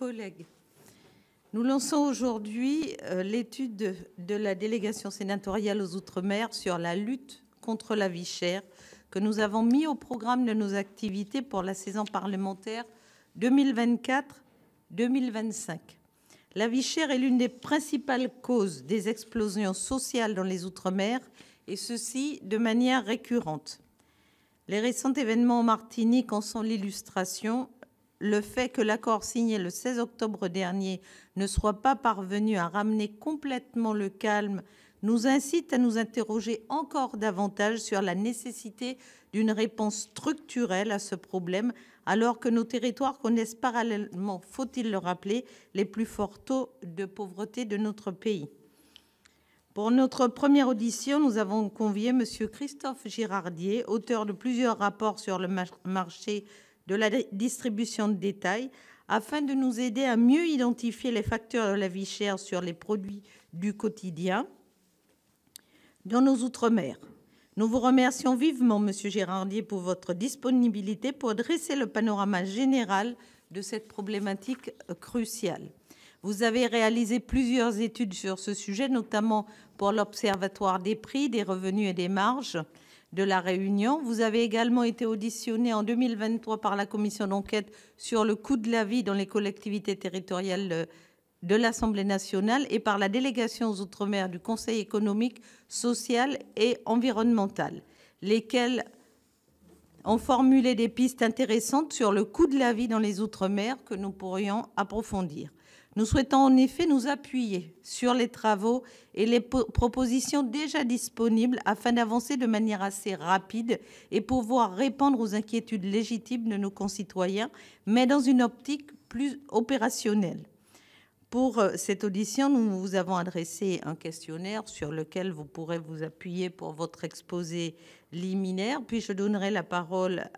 collègues, nous lançons aujourd'hui l'étude de la délégation sénatoriale aux Outre-mer sur la lutte contre la vie chère que nous avons mis au programme de nos activités pour la saison parlementaire 2024-2025. La vie chère est l'une des principales causes des explosions sociales dans les Outre-mer, et ceci de manière récurrente. Les récents événements en Martinique en sont l'illustration. Le fait que l'accord signé le 16 octobre dernier ne soit pas parvenu à ramener complètement le calme nous incite à nous interroger encore davantage sur la nécessité d'une réponse structurelle à ce problème, alors que nos territoires connaissent parallèlement, faut-il le rappeler, les plus forts taux de pauvreté de notre pays. Pour notre première audition, nous avons convié M. Christophe Girardier, auteur de plusieurs rapports sur le marché de la distribution de détail, afin de nous aider à mieux identifier les facteurs de la vie chère sur les produits du quotidien dans nos Outre-mer. Nous vous remercions vivement, M. Girardier, pour votre disponibilité pour dresser le panorama général de cette problématique cruciale. Vous avez réalisé plusieurs études sur ce sujet, notamment pour l'Observatoire des prix, des revenus et des marges de La Réunion. Vous avez également été auditionné en 2023 par la commission d'enquête sur le coût de la vie dans les collectivités territoriales de l'Assemblée nationale et par la délégation aux Outre-mer du Conseil économique, social et environnemental, lesquels ont formulé des pistes intéressantes sur le coût de la vie dans les Outre-mer que nous pourrions approfondir. Nous souhaitons en effet nous appuyer sur les travaux et les propositions déjà disponibles afin d'avancer de manière assez rapide et pouvoir répondre aux inquiétudes légitimes de nos concitoyens, mais dans une optique plus opérationnelle. Pour cette audition, nous vous avons adressé un questionnaire sur lequel vous pourrez vous appuyer pour votre exposé liminaire. Puis je donnerai la parole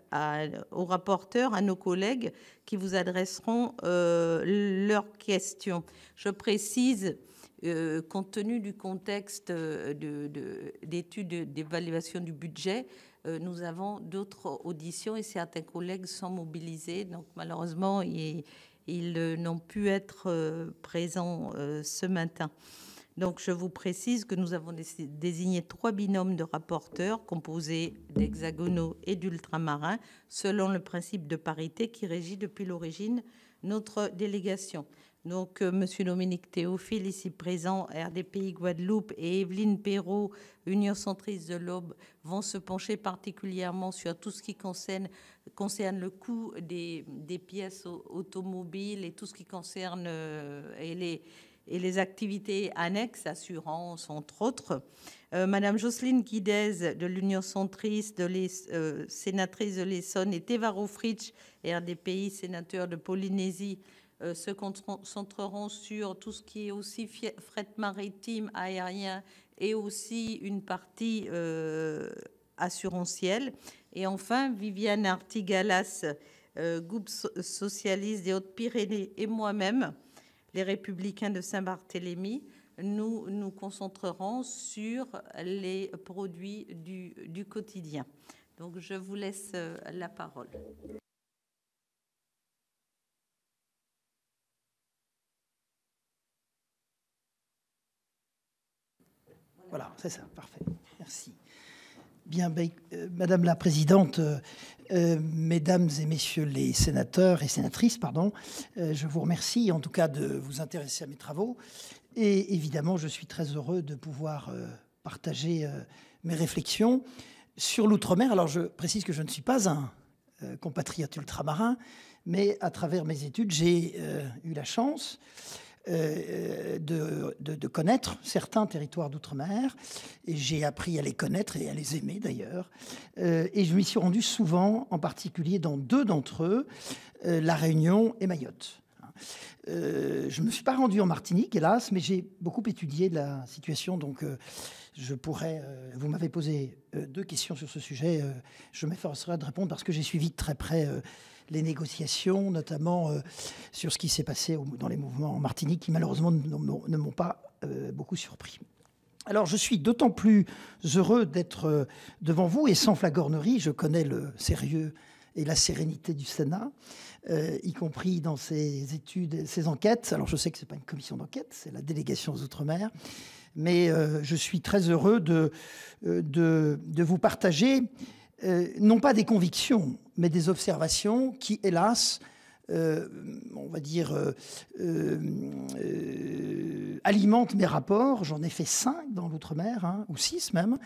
aux rapporteurs, à nos collègues qui vous adresseront leurs questions. Je précise, compte tenu du contexte d'études d'évaluation du budget, nous avons d'autres auditions et certains collègues sont mobilisés. Donc malheureusement, ils n'ont pu être présents ce matin. Donc, je vous précise que nous avons désigné 3 binômes de rapporteurs composés d'hexagonaux et d'ultramarins, selon le principe de parité qui régit depuis l'origine notre délégation. Donc, M. Dominique Théophile, ici présent, RDPI Guadeloupe, et Evelyne Perrault, Union centriste de l'Aube, vont se pencher particulièrement sur tout ce qui concerne le coût des pièces automobiles et tout ce qui concerne et les activités annexes, assurances, entre autres. Madame Jocelyne Guidez de l'Union centriste, sénatrice de l'Essonne, et Thévaro Fritsch, RDPI, sénateur de Polynésie, se concentreront sur tout ce qui est aussi fret maritime, aérien et aussi une partie assurantielle. Et enfin, Viviane Artigalas, groupe socialiste des Hautes-Pyrénées, et moi-même, les Républicains de Saint-Barthélemy, nous concentrerons sur les produits du quotidien. Donc, je vous laisse la parole. Voilà, c'est ça, parfait. Merci. Bien, Madame la Présidente, Mesdames et Messieurs les sénateurs et sénatrices, je vous remercie en tout cas de vous intéresser à mes travaux. Et évidemment, je suis très heureux de pouvoir partager mes réflexions sur l'outre-mer. Alors, je précise que je ne suis pas un compatriote ultramarin, mais à travers mes études, j'ai eu la chance de connaître certains territoires d'outre-mer, et j'ai appris à les connaître et à les aimer d'ailleurs. Et je m'y suis rendu souvent, en particulier dans 2 d'entre eux, La Réunion et Mayotte. Je ne me suis pas rendu en Martinique, hélas, mais j'ai beaucoup étudié la situation, donc je pourrais... vous m'avez posé 2 questions sur ce sujet, je m'efforcerai de répondre parce que j'ai suivi de très près les négociations, notamment sur ce qui s'est passé dans les mouvements en Martinique, qui malheureusement ne m'ont pas beaucoup surpris. Alors, je suis d'autant plus heureux d'être devant vous, et sans flagornerie, je connais le sérieux et la sérénité du Sénat, y compris dans ses études, ses enquêtes. Alors je sais que ce n'est pas une commission d'enquête, c'est la délégation aux Outre-mer, mais je suis très heureux de vous partager, non pas des convictions, mais des observations qui, hélas, on va dire, alimentent mes rapports. J'en ai fait 5 dans l'Outre-mer, hein, ou 6 même.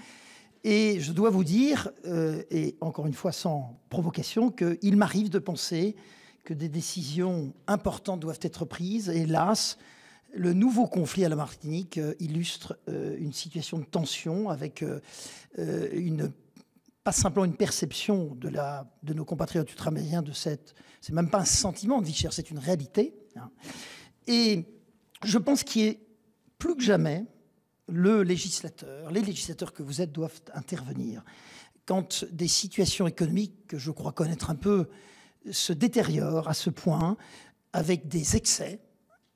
Et je dois vous dire, et encore une fois sans provocation, qu'il m'arrive de penser que des décisions importantes doivent être prises. Et hélas, le nouveau conflit à la Martinique illustre une situation de tension avec pas simplement une perception de nos compatriotes ultramarins de cette... C'est même pas un sentiment de vie chère, c'est une réalité. Hein. Et je pense qu'il est plus que jamais... les législateurs que vous êtes doivent intervenir quand des situations économiques que je crois connaître un peu se détériorent à ce point avec des excès,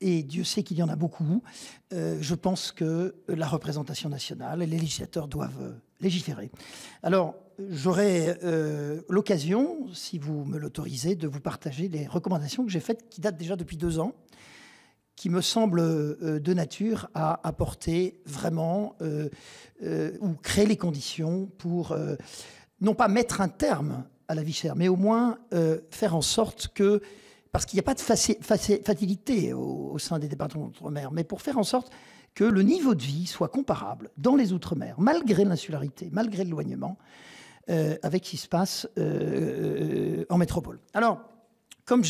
et Dieu sait qu'il y en a beaucoup. Je pense que la représentation nationale et les législateurs doivent légiférer. Alors, j'aurai l'occasion, si vous me l'autorisez, de vous partager les recommandations que j'ai faites, qui datent déjà depuis 2 ans, qui me semble de nature à apporter vraiment ou créer les conditions pour non pas mettre un terme à la vie chère, mais au moins faire en sorte que, parce qu'il n'y a pas de facilité au sein des départements d'outre-mer, mais pour faire en sorte que le niveau de vie soit comparable dans les outre-mer, malgré l'insularité, malgré l'éloignement, avec ce qui se passe en métropole. Alors, comme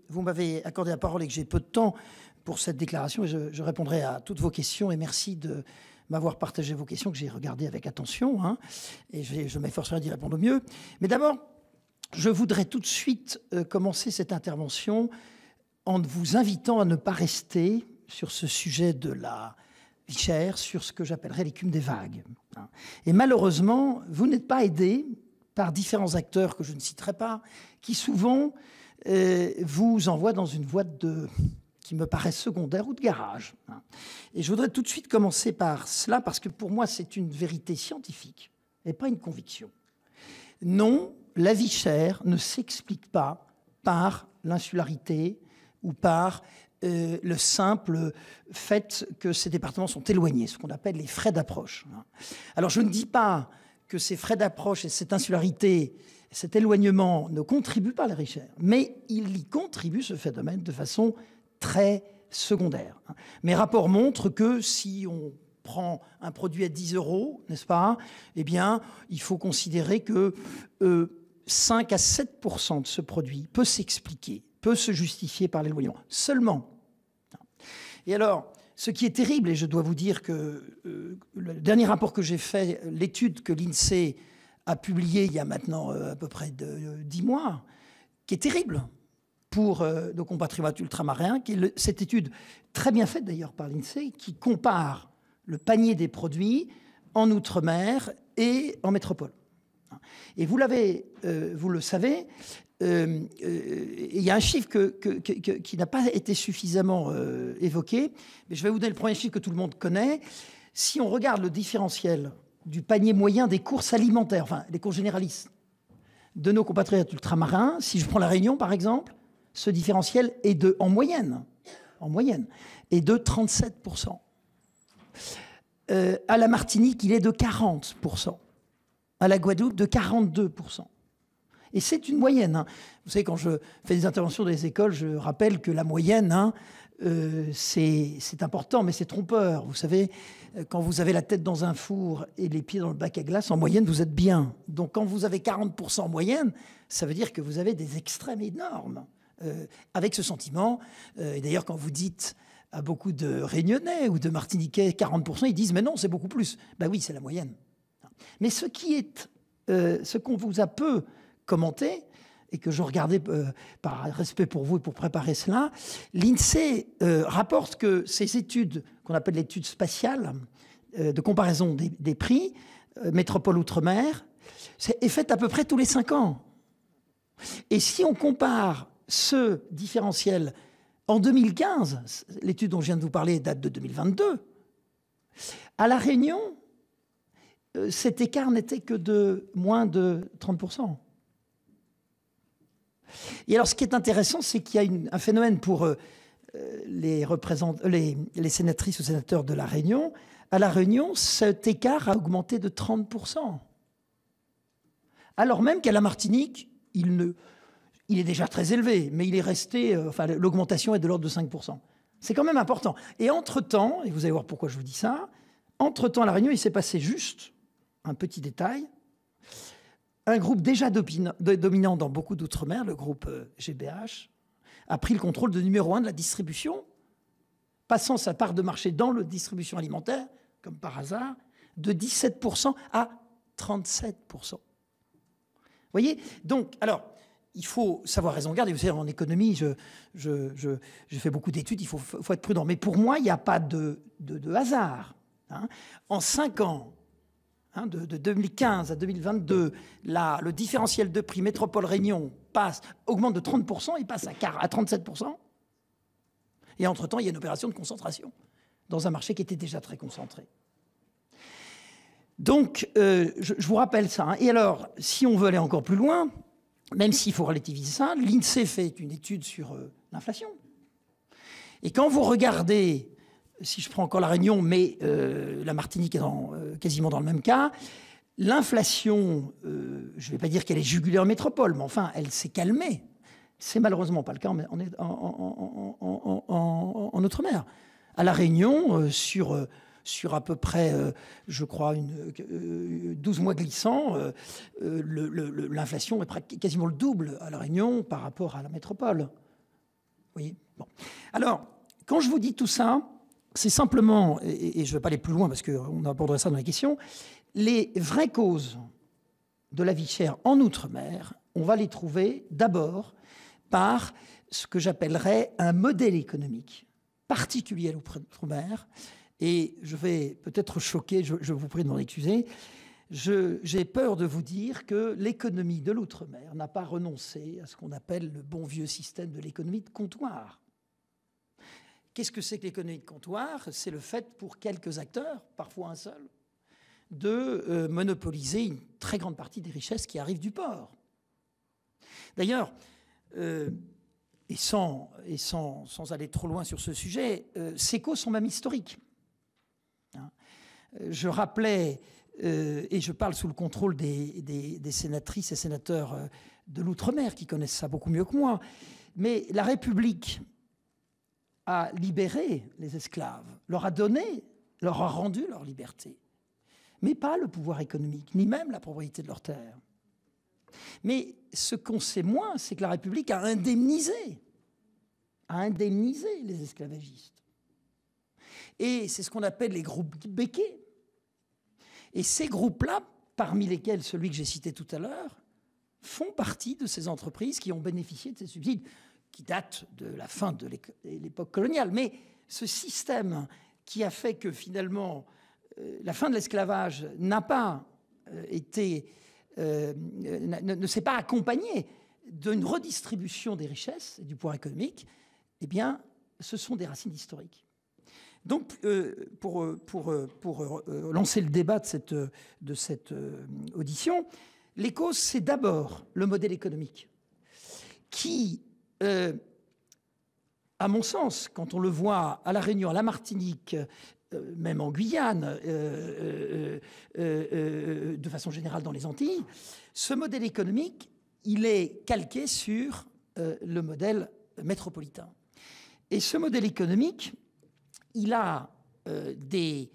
vous m'avez accordé la parole et que j'ai peu de temps pour cette déclaration, je répondrai à toutes vos questions, et merci de m'avoir partagé vos questions que j'ai regardées avec attention, hein, et je m'efforcerai d'y répondre au mieux. Mais d'abord, je voudrais tout de suite commencer cette intervention en vous invitant à ne pas rester sur ce sujet de la vie chère, sur ce que j'appellerais l'écume des vagues. Hein. Et malheureusement, vous n'êtes pas aidés par différents acteurs que je ne citerai pas, qui souvent vous envoient dans une voie qui me paraît secondaire ou de garage. Et je voudrais tout de suite commencer par cela, parce que pour moi, c'est une vérité scientifique et pas une conviction. Non, la vie chère ne s'explique pas par l'insularité ou par le simple fait que ces départements sont éloignés, ce qu'on appelle les frais d'approche. Alors, je ne dis pas que ces frais d'approche et cette insularité, cet éloignement ne contribuent pas à la vie chère, mais il y contribue, ce phénomène, de façon très secondaire. Mes rapports montrent que si on prend un produit à 10 €, n'est-ce pas, eh bien, il faut considérer que 5 à 7% de ce produit peut s'expliquer, peut se justifier par l'éloignement. Seulement. Et alors, ce qui est terrible, et je dois vous dire que le dernier rapport que j'ai fait, l'étude que l'INSEE a publiée il y a maintenant à peu près 10 mois, qui est terrible pour nos compatriotes ultramarins, qui est cette étude très bien faite d'ailleurs par l'INSEE, qui compare le panier des produits en Outre-mer et en métropole. Et vous le savez, il y a un chiffre qui n'a pas été suffisamment évoqué, mais je vais vous donner le premier chiffre que tout le monde connaît. Si on regarde le différentiel du panier moyen des courses alimentaires, enfin les courses généralistes de nos compatriotes ultramarins, si je prends la Réunion par exemple, ce différentiel est en moyenne, est de 37%. À la Martinique, il est de 40%. À la Guadeloupe, de 42%. Et c'est une moyenne. Hein. Vous savez, quand je fais des interventions dans les écoles, je rappelle que la moyenne, hein, c'est important, mais c'est trompeur. Vous savez, quand vous avez la tête dans un four et les pieds dans le bac à glace, en moyenne, vous êtes bien. Donc, quand vous avez 40% en moyenne, ça veut dire que vous avez des extrêmes énormes. Avec ce sentiment, et d'ailleurs, quand vous dites à beaucoup de Réunionnais ou de Martiniquais 40%, ils disent « mais non, c'est beaucoup plus ». Ben oui, c'est la moyenne. Mais ce qu'on vous a peu commenté, et que je regardais par respect pour vous et pour préparer cela, l'INSEE rapporte que ces études, qu'on appelle l'étude spatiale, de comparaison des prix, métropole outre-mer, est faite à peu près tous les 5 ans. Et si on compare ce différentiel en 2015, l'étude dont je viens de vous parler date de 2022, à La Réunion, cet écart n'était que de moins de 30%. Et alors, ce qui est intéressant, c'est qu'il y a un phénomène pour les sénatrices ou sénateurs de La Réunion. À La Réunion, cet écart a augmenté de 30%. Alors même qu'à la Martinique, il est déjà très élevé, mais il est resté, l'augmentation est de l'ordre de 5%. C'est quand même important. Et entre-temps, et vous allez voir pourquoi je vous dis ça, entre-temps, à La Réunion, il s'est passé juste un petit détail. Un groupe déjà dominant dans beaucoup d'outre-mer, le groupe GBH, a pris le contrôle de numéro 1 de la distribution, passant sa part de marché dans la distribution alimentaire, comme par hasard, de 17% à 37%. Vous voyez? Donc, alors, il faut savoir raison garder. Vous savez, en économie, je fais beaucoup d'études, il faut être prudent. Mais pour moi, il n'y a pas de hasard. Hein. En 5 ans, de 2015 à 2022, le différentiel de prix Métropole Réunion augmente de 30%, il passe à 37%. Et entre-temps, il y a une opération de concentration dans un marché qui était déjà très concentré. Donc, je vous rappelle ça. Hein. Et alors, si on veut aller encore plus loin, même s'il faut relativiser ça, l'INSEE fait une étude sur l'inflation. Et quand vous regardez, si je prends encore La Réunion, mais la Martinique est quasiment dans le même cas, l'inflation, je ne vais pas dire qu'elle est jugulée en métropole, mais enfin, elle s'est calmée. C'est malheureusement pas le cas en Outre-mer. À La Réunion, sur à peu près, je crois, 12 mois glissants, l'inflation est quasiment le double à La Réunion par rapport à la métropole. Vous voyez ? Bon. Alors, quand je vous dis tout ça, c'est simplement, et je ne vais pas aller plus loin parce qu'on aborderait ça dans la question, les vraies causes de la vie chère en Outre-mer, on va les trouver d'abord par ce que j'appellerais un modèle économique particulier à l'Outre-mer. Et je vais peut-être choquer, je vous prie de m'en excuser, j'ai peur de vous dire que l'économie de l'Outre-mer n'a pas renoncé à ce qu'on appelle le bon vieux système de l'économie de comptoir. Qu'est-ce que c'est que l'économie de comptoir? C'est le fait pour quelques acteurs, parfois un seul, de monopoliser une très grande partie des richesses qui arrivent du port. D'ailleurs, et sans aller trop loin sur ce sujet, ces causes sont même historiques. Je rappelais, et je parle sous le contrôle des sénatrices et sénateurs de l'Outre-mer qui connaissent ça beaucoup mieux que moi, mais la République a libéré les esclaves, leur a rendu leur liberté, mais pas le pouvoir économique, ni même la propriété de leurs terres. Mais ce qu'on sait moins, c'est que la République a indemnisé les esclavagistes. Et c'est ce qu'on appelle les groupes béquets. Et ces groupes-là, parmi lesquels celui que j'ai cité tout à l'heure, font partie de ces entreprises qui ont bénéficié de ces subsides, qui datent de la fin de l'époque coloniale. Mais ce système qui a fait que finalement la fin de l'esclavage n'a pas été, ne s'est pas accompagnée d'une redistribution des richesses et du pouvoir économique, eh bien, ce sont des racines historiques. Donc, pour lancer le débat de cette audition, les causes, c'est d'abord le modèle économique qui, à mon sens, quand on le voit à La Réunion, à la Martinique, même en Guyane, de façon générale dans les Antilles, ce modèle économique, il est calqué sur le modèle métropolitain. Et ce modèle économique, il a des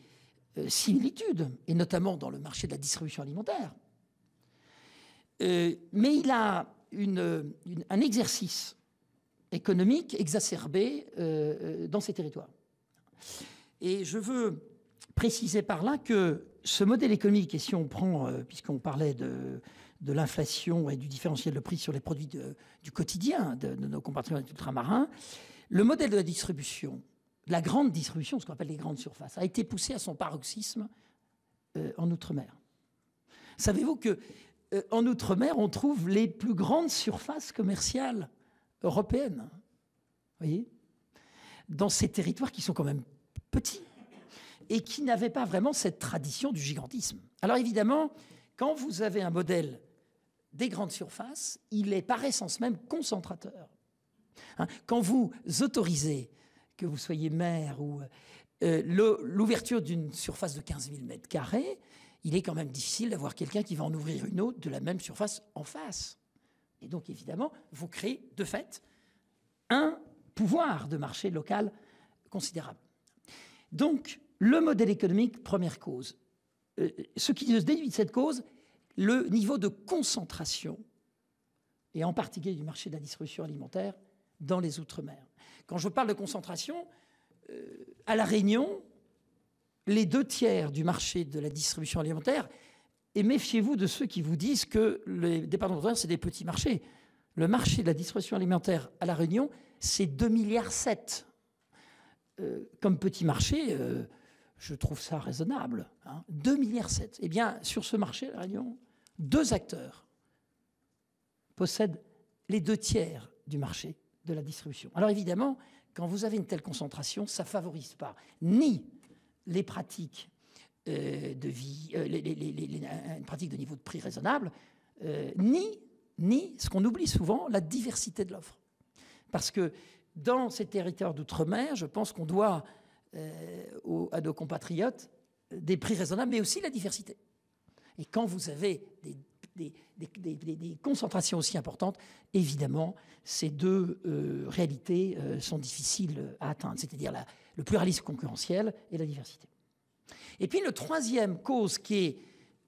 similitudes, et notamment dans le marché de la distribution alimentaire. Mais il a un exercice économique exacerbé dans ces territoires. Et je veux préciser par là que ce modèle économique, et si on prend, puisqu'on parlait de l'inflation et du différentiel de prix sur les produits du quotidien de nos compatriotes ultramarins, le modèle de la distribution, la grande distribution, ce qu'on appelle les grandes surfaces, a été poussé à son paroxysme en Outre-mer. Savez-vous qu'en Outre-mer, on trouve les plus grandes surfaces commerciales européennes, vous voyez, dans ces territoires qui sont quand même petits et qui n'avaient pas vraiment cette tradition du gigantisme. Alors évidemment, quand vous avez un modèle des grandes surfaces, il est par essence même concentrateur. Quand vous autorisez, que vous soyez maire ou l'ouverture d'une surface de 15 000 m², il est quand même difficile d'avoir quelqu'un qui va en ouvrir une autre de la même surface en face. Et donc, évidemment, vous créez, de fait, un pouvoir de marché local considérable. Donc, le modèle économique, première cause. Ce qui se déduit de cette cause, le niveau de concentration, et en particulier du marché de la distribution alimentaire, dans les Outre-mer. Quand je parle de concentration, à La Réunion, les 2/3 du marché de la distribution alimentaire, et méfiez-vous de ceux qui vous disent que les départements d'outre-mer, c'est des petits marchés. Le marché de la distribution alimentaire à La Réunion, c'est 2,7 milliards. Comme petit marché, je trouve ça raisonnable. 2,7 milliards. Eh bien, sur ce marché à La Réunion, 2 acteurs possèdent les 2/3 du marché de la distribution. Alors évidemment, quand vous avez une telle concentration, ça ne favorise pas ni les pratiques de vie, une pratique de niveau de prix raisonnable, ni, ce qu'on oublie souvent, la diversité de l'offre. Parce que dans ces territoires d'outre-mer, je pense qu'on doit à nos compatriotes des prix raisonnables, mais aussi la diversité. Et quand vous avez des concentrations aussi importantes, évidemment, ces deux réalités sont difficiles à atteindre, c'est-à-dire le pluralisme concurrentiel et la diversité. Et puis, une troisième cause qui est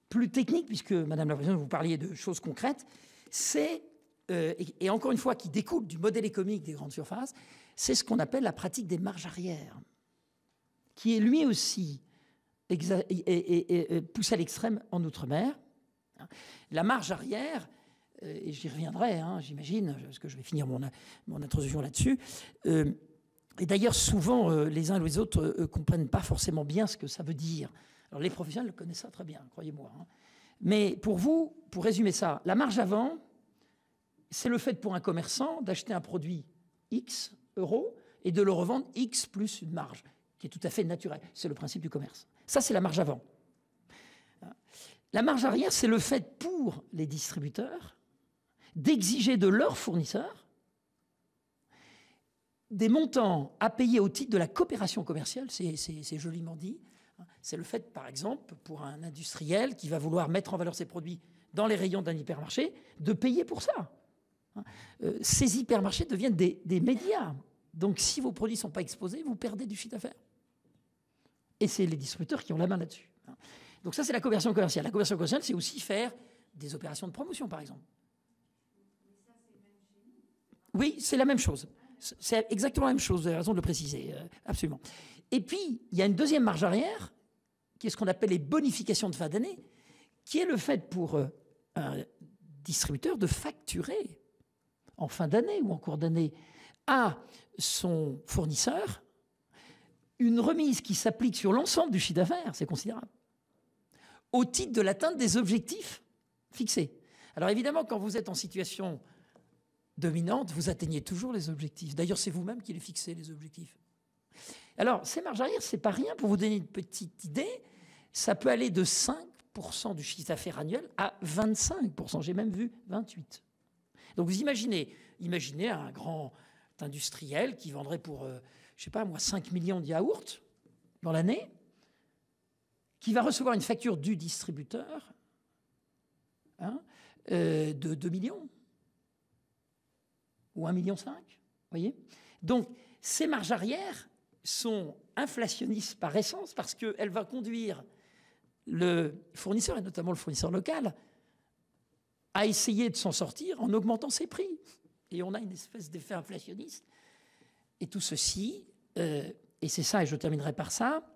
plus technique, puisque, Madame la Présidente, vous parliez de choses concrètes, c'est, et encore une fois, qui découle du modèle économique des grandes surfaces, c'est ce qu'on appelle la pratique des marges arrière, qui est lui aussi poussé à l'extrême en Outre-mer. La marge arrière, et j'y reviendrai, j'imagine, parce que je vais finir mon introduction là-dessus, et d'ailleurs, souvent, les uns et les autres ne comprennent pas forcément bien ce que ça veut dire. Alors, les professionnels le connaissent ça très bien, croyez-moi. Mais pour vous, pour résumer ça, la marge avant, c'est le fait pour un commerçant d'acheter un produit X euros et de le revendre X plus une marge, qui est tout à fait naturelle. C'est le principe du commerce. Ça, c'est la marge avant. La marge arrière, c'est le fait pour les distributeurs d'exiger de leurs fournisseurs des montants à payer au titre de la coopération commerciale, c'est joliment dit. C'est le fait, par exemple, pour un industriel qui va vouloir mettre en valeur ses produits dans les rayons d'un hypermarché, de payer pour ça. Ces hypermarchés deviennent des médias. Donc, si vos produits ne sont pas exposés, vous perdez du chiffre d'affaires. Et c'est les distributeurs qui ont la main là-dessus. Donc ça, c'est la coopération commerciale. La coopération commerciale, c'est aussi faire des opérations de promotion, par exemple. Oui, c'est la même chose. C'est exactement la même chose, vous avez raison de le préciser, absolument. Et puis, il y a une deuxième marge arrière, qui est ce qu'on appelle les bonifications de fin d'année, qui est le fait pour un distributeur de facturer en fin d'année ou en cours d'année à son fournisseur une remise qui s'applique sur l'ensemble du chiffre d'affaires, c'est considérable, au titre de l'atteinte des objectifs fixés. Alors évidemment, quand vous êtes en situation dominante, vous atteignez toujours les objectifs. D'ailleurs, c'est vous-même qui les fixez, les objectifs. Alors, ces marges arrière, c'est pas rien. Pour vous donner une petite idée, ça peut aller de 5% du chiffre d'affaires annuel à 25%. J'ai même vu 28%. Donc, vous imaginez un grand industriel qui vendrait pour, je sais pas moi, 5 millions de yaourts dans l'année, qui va recevoir une facture du distributeur de 2 millions. Ou 1,5 million, vous voyez. Donc, ces marges arrière sont inflationnistes par essence parce qu'elles vont conduire le fournisseur, et notamment le fournisseur local, à essayer de s'en sortir en augmentant ses prix. Et on a une espèce d'effet inflationniste. Et tout ceci, et c'est ça, et je terminerai par ça,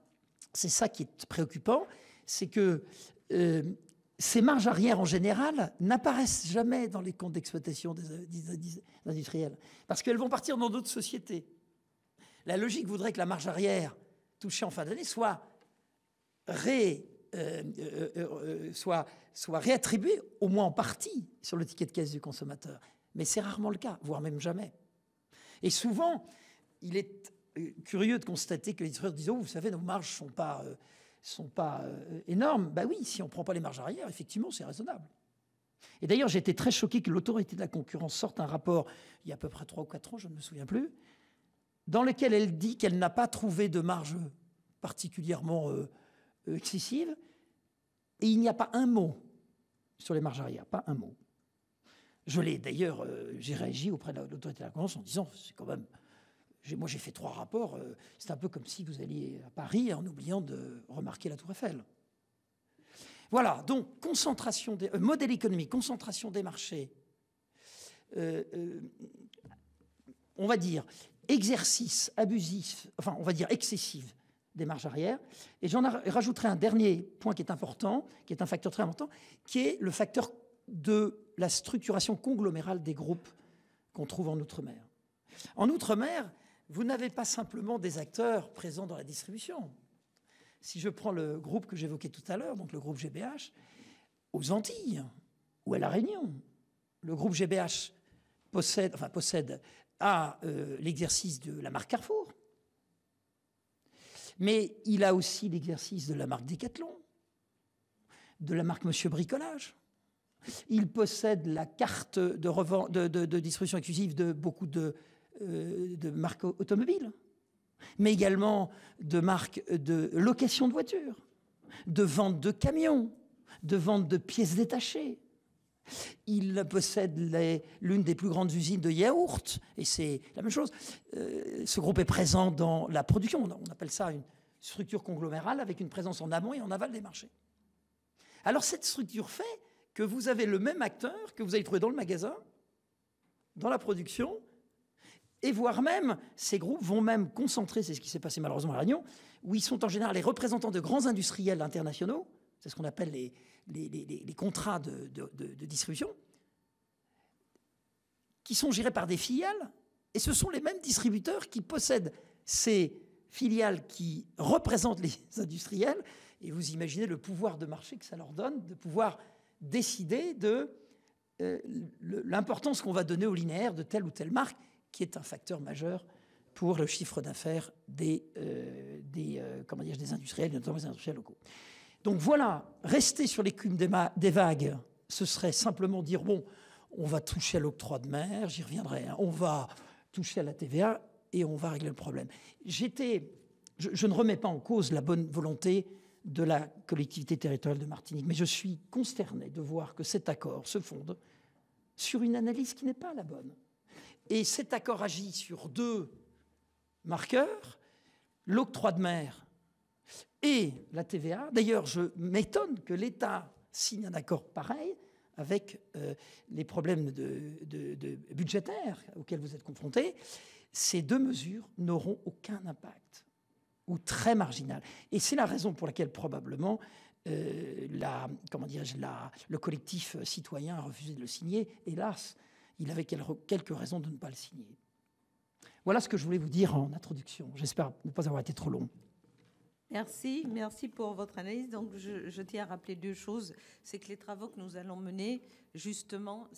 c'est ça qui est préoccupant, c'est que ces marges arrière, en général, n'apparaissent jamais dans les comptes d'exploitation des industriels, parce qu'elles vont partir dans d'autres sociétés. La logique voudrait que la marge arrière touchée en fin d'année soit réattribuée, au moins en partie, sur le ticket de caisse du consommateur. Mais c'est rarement le cas, voire même jamais. Et souvent, il est curieux de constater que les distributeurs disent « Oh, vous savez, nos marges ne sont pas énormes. » Ben oui, si on ne prend pas les marges arrière, effectivement, c'est raisonnable. Et d'ailleurs, j'ai été très choqué que l'autorité de la concurrence sorte un rapport, il y a à peu près 3 ou 4 ans, je ne me souviens plus, dans lequel elle dit qu'elle n'a pas trouvé de marge particulièrement excessive. Et il n'y a pas un mot sur les marges arrière, pas un mot. Je l'ai d'ailleurs, j'ai réagi auprès de l'autorité de la concurrence en disant, c'est quand même... Moi, j'ai fait 3 rapports. C'est un peu comme si vous alliez à Paris en oubliant de remarquer la Tour Eiffel. Voilà, donc concentration des, modèle économique, concentration des marchés, on va dire exercice abusif, enfin on va dire excessif des marges arrière. Et j'en rajouterai un dernier point qui est important, qui est un facteur très important, qui est le facteur de la structuration conglomérale des groupes qu'on trouve en Outre-mer. En Outre-mer, vous n'avez pas simplement des acteurs présents dans la distribution. Si je prends le groupe que j'évoquais tout à l'heure, donc le groupe GBH, aux Antilles ou à La Réunion, le groupe GBH possède l'exercice de la marque Carrefour, mais il a aussi l'exercice de la marque Decathlon, de la marque Monsieur Bricolage. Il possède la carte de distribution exclusive de beaucoup de marques automobiles, mais également de marques de location de voitures, de vente de camions, de vente de pièces détachées. Il possède l'une des plus grandes usines de yaourts, et c'est la même chose. Ce groupe est présent dans la production. On appelle ça une structure conglomérale avec une présence en amont et en aval des marchés. Alors cette structure fait que vous avez le même acteur que vous allez trouver dans le magasin, dans la production, et voire même, ces groupes vont même concentrer, c'est ce qui s'est passé malheureusement à La Réunion, où ils sont en général les représentants de grands industriels internationaux, c'est ce qu'on appelle les contrats de distribution, qui sont gérés par des filiales, et ce sont les mêmes distributeurs qui possèdent ces filiales qui représentent les industriels, et vous imaginez le pouvoir de marché que ça leur donne, de pouvoir décider de l'importance qu'on va donner au linéaire de telle ou telle marque, qui est un facteur majeur pour le chiffre d'affaires des industriels, notamment des industriels locaux. Donc voilà, rester sur l'écume des vagues, ce serait simplement dire, bon, on va toucher à l'octroi de mer, j'y reviendrai, hein, on va toucher à la TVA et on va régler le problème. Je ne remets pas en cause la bonne volonté de la collectivité territoriale de Martinique, mais je suis consterné de voir que cet accord se fonde sur une analyse qui n'est pas la bonne. Et cet accord agit sur 2 marqueurs, l'octroi de mer et la TVA. D'ailleurs, je m'étonne que l'État signe un accord pareil avec les problèmes budgétaires auxquels vous êtes confrontés. Ces 2 mesures n'auront aucun impact, ou très marginal. Et c'est la raison pour laquelle probablement le collectif citoyen a refusé de le signer. Hélas, il avait quelques raisons de ne pas le signer. Voilà ce que je voulais vous dire en introduction. J'espère ne pas avoir été trop long. Merci pour votre analyse. Donc, je tiens à rappeler 2 choses. C'est que les travaux que nous allons mener, justement,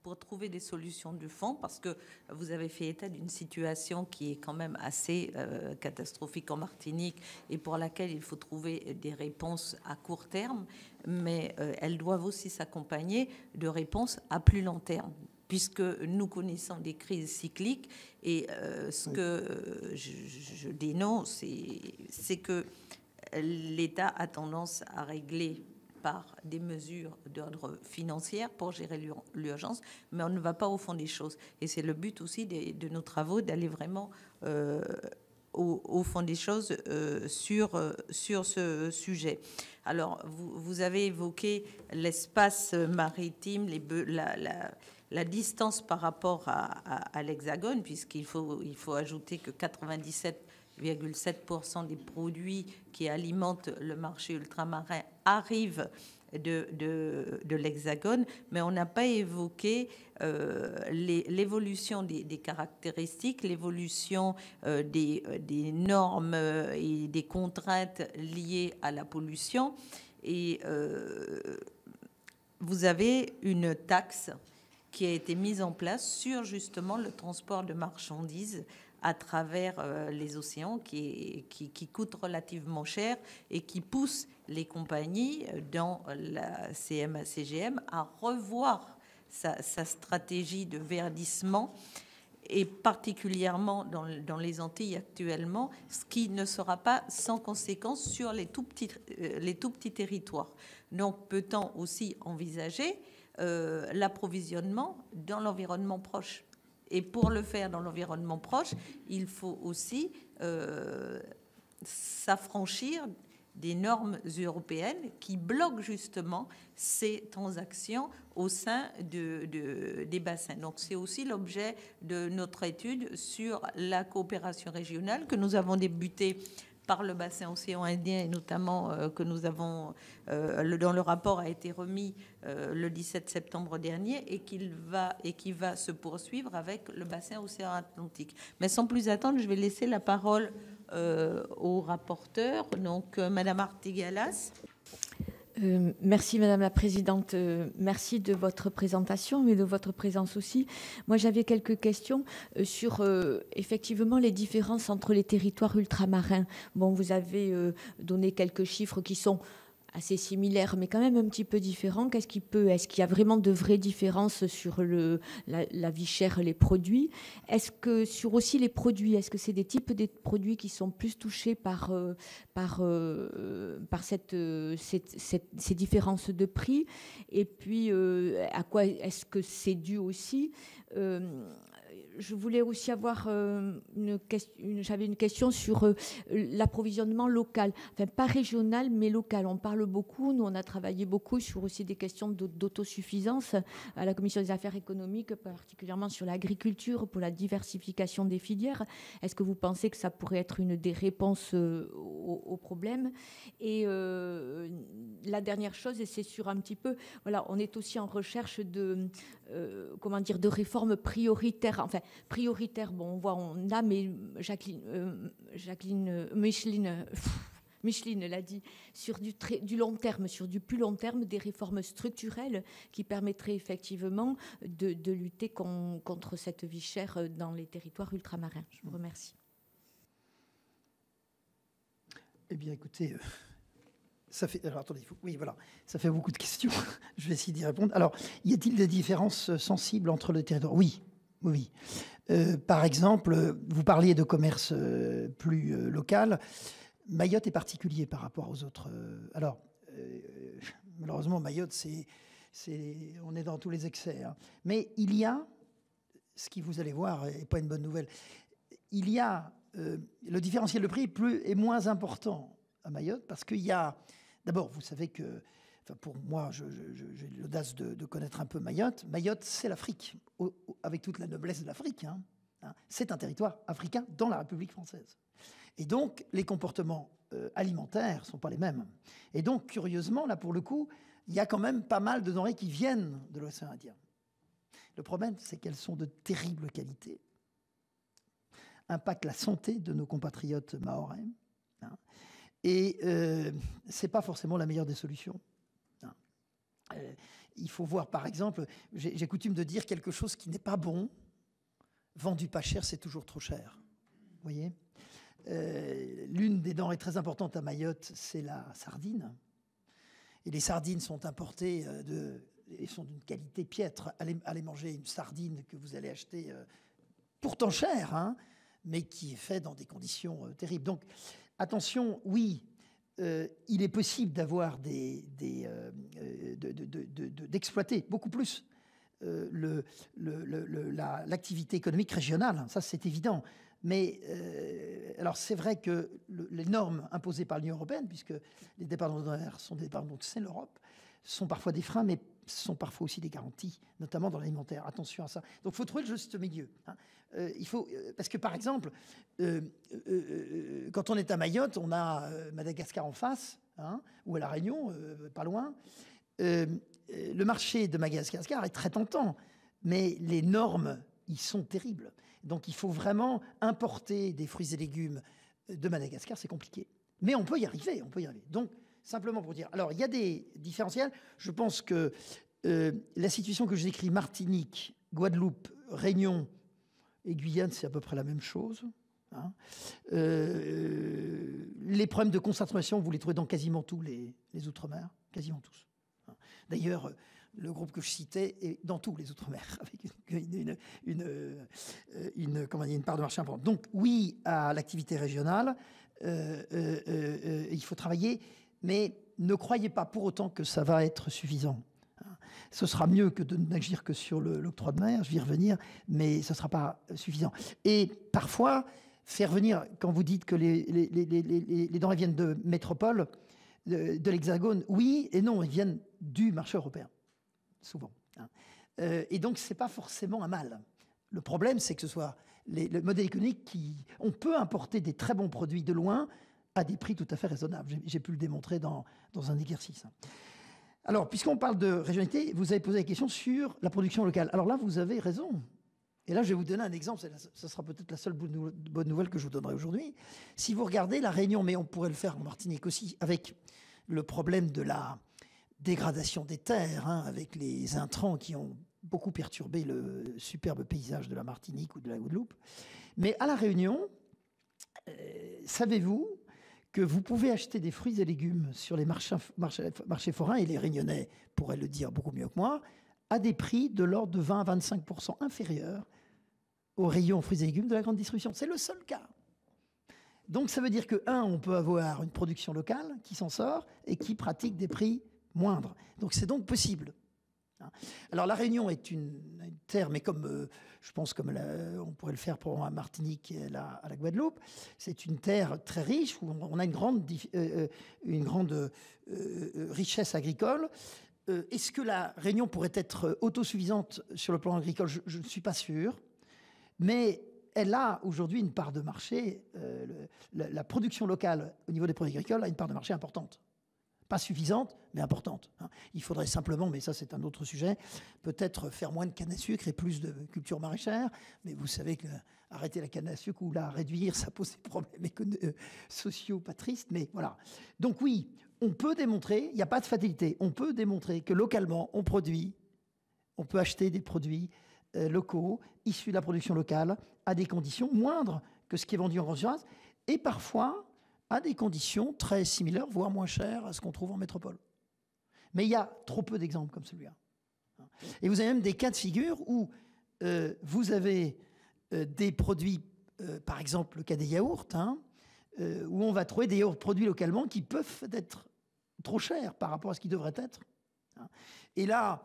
pour trouver des solutions de fond, parce que vous avez fait état d'une situation qui est quand même assez catastrophique en Martinique et pour laquelle il faut trouver des réponses à court terme, mais elles doivent aussi s'accompagner de réponses à plus long terme, puisque nous connaissons des crises cycliques. Et ce que je dénonce, c'est que l'État a tendance à régler par des mesures d'ordre financier pour gérer l'urgence, mais on ne va pas au fond des choses. Et c'est le but aussi de nos travaux, d'aller vraiment au fond des choses sur ce sujet. Alors, vous avez évoqué l'espace maritime, la distance par rapport à l'Hexagone, puisqu'il faut ajouter que 97,7% des produits qui alimentent le marché ultramarin arrivent de l'Hexagone, mais on n'a pas évoqué l'évolution des caractéristiques, l'évolution des normes et des contraintes liées à la pollution. Et vous avez une taxe qui a été mise en place sur justement le transport de marchandises à travers les océans qui coûtent relativement cher et qui poussent les compagnies dans la CMA-CGM à revoir sa stratégie de verdissement, et particulièrement dans les Antilles actuellement, ce qui ne sera pas sans conséquence sur les tout petits territoires. Donc, peut-on aussi envisager l'approvisionnement dans l'environnement proche? Et pour le faire dans l'environnement proche, il faut aussi s'affranchir des normes européennes qui bloquent justement ces transactions au sein des bassins. Donc c'est aussi l'objet de notre étude sur la coopération régionale que nous avons débutée par le bassin océan Indien, et notamment que nous avons, dont le rapport a été remis le 17 septembre dernier, et qui va se poursuivre avec le bassin océan Atlantique. Mais sans plus attendre, je vais laisser la parole au rapporteur, donc Madame Artigalas. Merci Madame la Présidente, merci de votre présentation et de votre présence aussi. Moi j'avais quelques questions sur effectivement les différences entre les territoires ultramarins. Bon, vous avez donné quelques chiffres qui sont assez similaires, mais quand même un petit peu différents. Est-ce qu'il y a vraiment de vraies différences sur la vie chère, les produits? Est-ce que sur aussi les produits, est-ce que c'est des types de produits qui sont plus touchés par ces différences de prix? Et puis, à quoi est-ce que c'est dû aussi? Je voulais aussi avoir j'avais une question sur l'approvisionnement local, enfin pas régional mais local. On parle beaucoup, nous on a travaillé beaucoup sur aussi des questions d'autosuffisance à la Commission des affaires économiques, particulièrement sur l'agriculture pour la diversification des filières. Est-ce que vous pensez que ça pourrait être une des réponses au problème? Et la dernière chose, et c'est sur un petit peu, voilà, on est aussi en recherche de de réformes prioritaires, enfin prioritaire, bon, on voit, on a, mais Micheline l'a dit, sur du long terme, sur du plus long terme, des réformes structurelles qui permettraient effectivement de lutter contre cette vie chère dans les territoires ultramarins. Je vous remercie. Eh bien, écoutez, ça fait... Alors, attendez, oui, voilà, ça fait beaucoup de questions. Je vais essayer d'y répondre. Alors, y a-t-il des différences sensibles entre les territoires? Oui, oui. Par exemple, vous parliez de commerce plus local. Mayotte est particulier par rapport aux autres. Alors, malheureusement, Mayotte, on est dans tous les excès. Hein. Mais il y a, ce qui vous allez voir n'est pas une bonne nouvelle, il y a le différentiel de prix est moins important à Mayotte parce qu'il y a... D'abord, vous savez que, enfin pour moi, j'ai l'audace de connaître un peu Mayotte. Mayotte, c'est l'Afrique, avec toute la noblesse de l'Afrique. Hein. C'est un territoire africain dans la République française. Et donc, les comportements alimentaires ne sont pas les mêmes. Et donc, curieusement, là, pour le coup, il y a quand même pas mal de denrées qui viennent de l'océan Indien. Le problème, c'est qu'elles sont de terrible qualité, impactent la santé de nos compatriotes mahorais, hein, et ce n'est pas forcément la meilleure des solutions. Hein. Il faut voir, par exemple, j'ai coutume de dire quelque chose qui n'est pas bon, vendu pas cher, c'est toujours trop cher. Vous voyez ? L'une des denrées très importantes à Mayotte, c'est la sardine. Et les sardines sont importées et sont d'une qualité piètre. Allez manger une sardine que vous allez acheter pourtant chère, hein, mais qui est faite dans des conditions terribles. Donc, attention, oui, il est possible d'avoir d'exploiter beaucoup plus l'activité économique régionale. Ça, c'est évident. Mais alors c'est vrai que les normes imposées par l'Union européenne, puisque les départements d'honoraires sont des départements, donc c'est l'Europe, sont parfois des freins, mais sont parfois aussi des garanties, notamment dans l'alimentaire. Attention à ça. Donc il faut trouver le juste milieu. Hein. Il faut, parce que par exemple, quand on est à Mayotte, on a Madagascar en face, hein, ou à La Réunion, pas loin. Le marché de Madagascar est très tentant, mais les normes y sont terribles. Donc, il faut vraiment importer des fruits et légumes de Madagascar, c'est compliqué. Mais on peut y arriver, Donc, simplement pour dire... Alors, il y a des différentiels. Je pense que la situation que je décris, Martinique, Guadeloupe, Réunion, et Guyane, c'est à peu près la même chose. Hein. Les problèmes de concentration, vous les trouvez dans quasiment tous les Outre-mer, quasiment tous. Hein. D'ailleurs, le groupe que je citais est dans tous les Outre-mer, avec une part de marché importante. Donc oui, à l'activité régionale, il faut travailler, mais ne croyez pas pour autant que ça va être suffisant. Ce sera mieux que de n'agir que sur l'octroi de mer, je vais y revenir, mais ce ne sera pas suffisant. Et parfois, faire venir, quand vous dites que les denrées viennent de métropole, de l'Hexagone, oui et non, ils viennent du marché européen, souvent. Et donc, ce n'est pas forcément un mal. Le problème, c'est que ce soit le modèle économique on peut importer des très bons produits de loin à des prix tout à fait raisonnables. J'ai pu le démontrer dans un exercice. Alors, puisqu'on parle de régionalité, vous avez posé la question sur la production locale. Alors là, vous avez raison. Et là, je vais vous donner un exemple. Ce sera peut-être la seule bonne nouvelle que je vous donnerai aujourd'hui. Si vous regardez la Réunion, mais on pourrait le faire en Martinique aussi, avec le problème de la dégradation des terres, hein, avec les intrants qui ont beaucoup perturbé le superbe paysage de la Martinique ou de la Guadeloupe. Mais à la Réunion, savez-vous que vous pouvez acheter des fruits et légumes sur les marchés forains, et les Réunionnais pourraient le dire beaucoup mieux que moi, à des prix de l'ordre de 20 à 25% inférieurs aux rayons fruits et légumes de la grande distribution. C'est le seul cas. Donc ça veut dire que, on peut avoir une production locale qui s'en sort et qui pratique des prix moindres. Donc c'est donc possible. Alors la Réunion est une terre, mais comme je pense comme on pourrait le faire pour la Martinique et à la Guadeloupe, c'est une terre très riche où on a une grande richesse agricole. Est-ce que la Réunion pourrait être autosuffisante sur le plan agricole? Je ne suis pas sûr, mais elle a aujourd'hui une part de marché. La production locale au niveau des produits agricoles a une part de marché importante. Pas suffisante, mais importante. Il faudrait simplement, mais ça c'est un autre sujet, peut-être faire moins de canne à sucre et plus de culture maraîchère. Mais vous savez qu'arrêter la canne à sucre ou la réduire, ça pose des problèmes sociaux pas tristes. Mais voilà. Donc oui, on peut démontrer, il n'y a pas de fatalité, on peut démontrer que localement, on peut acheter des produits locaux, issus de la production locale, à des conditions moindres que ce qui est vendu en grande surface, et parfois à des conditions très similaires, voire moins chères à ce qu'on trouve en métropole. Mais il y a trop peu d'exemples comme celui-là. Et vous avez même des cas de figure où vous avez des produits, par exemple le cas des yaourts, où on va trouver des yaourts produits localement qui peuvent être trop chers par rapport à ce qu'ils devraient être. Et là,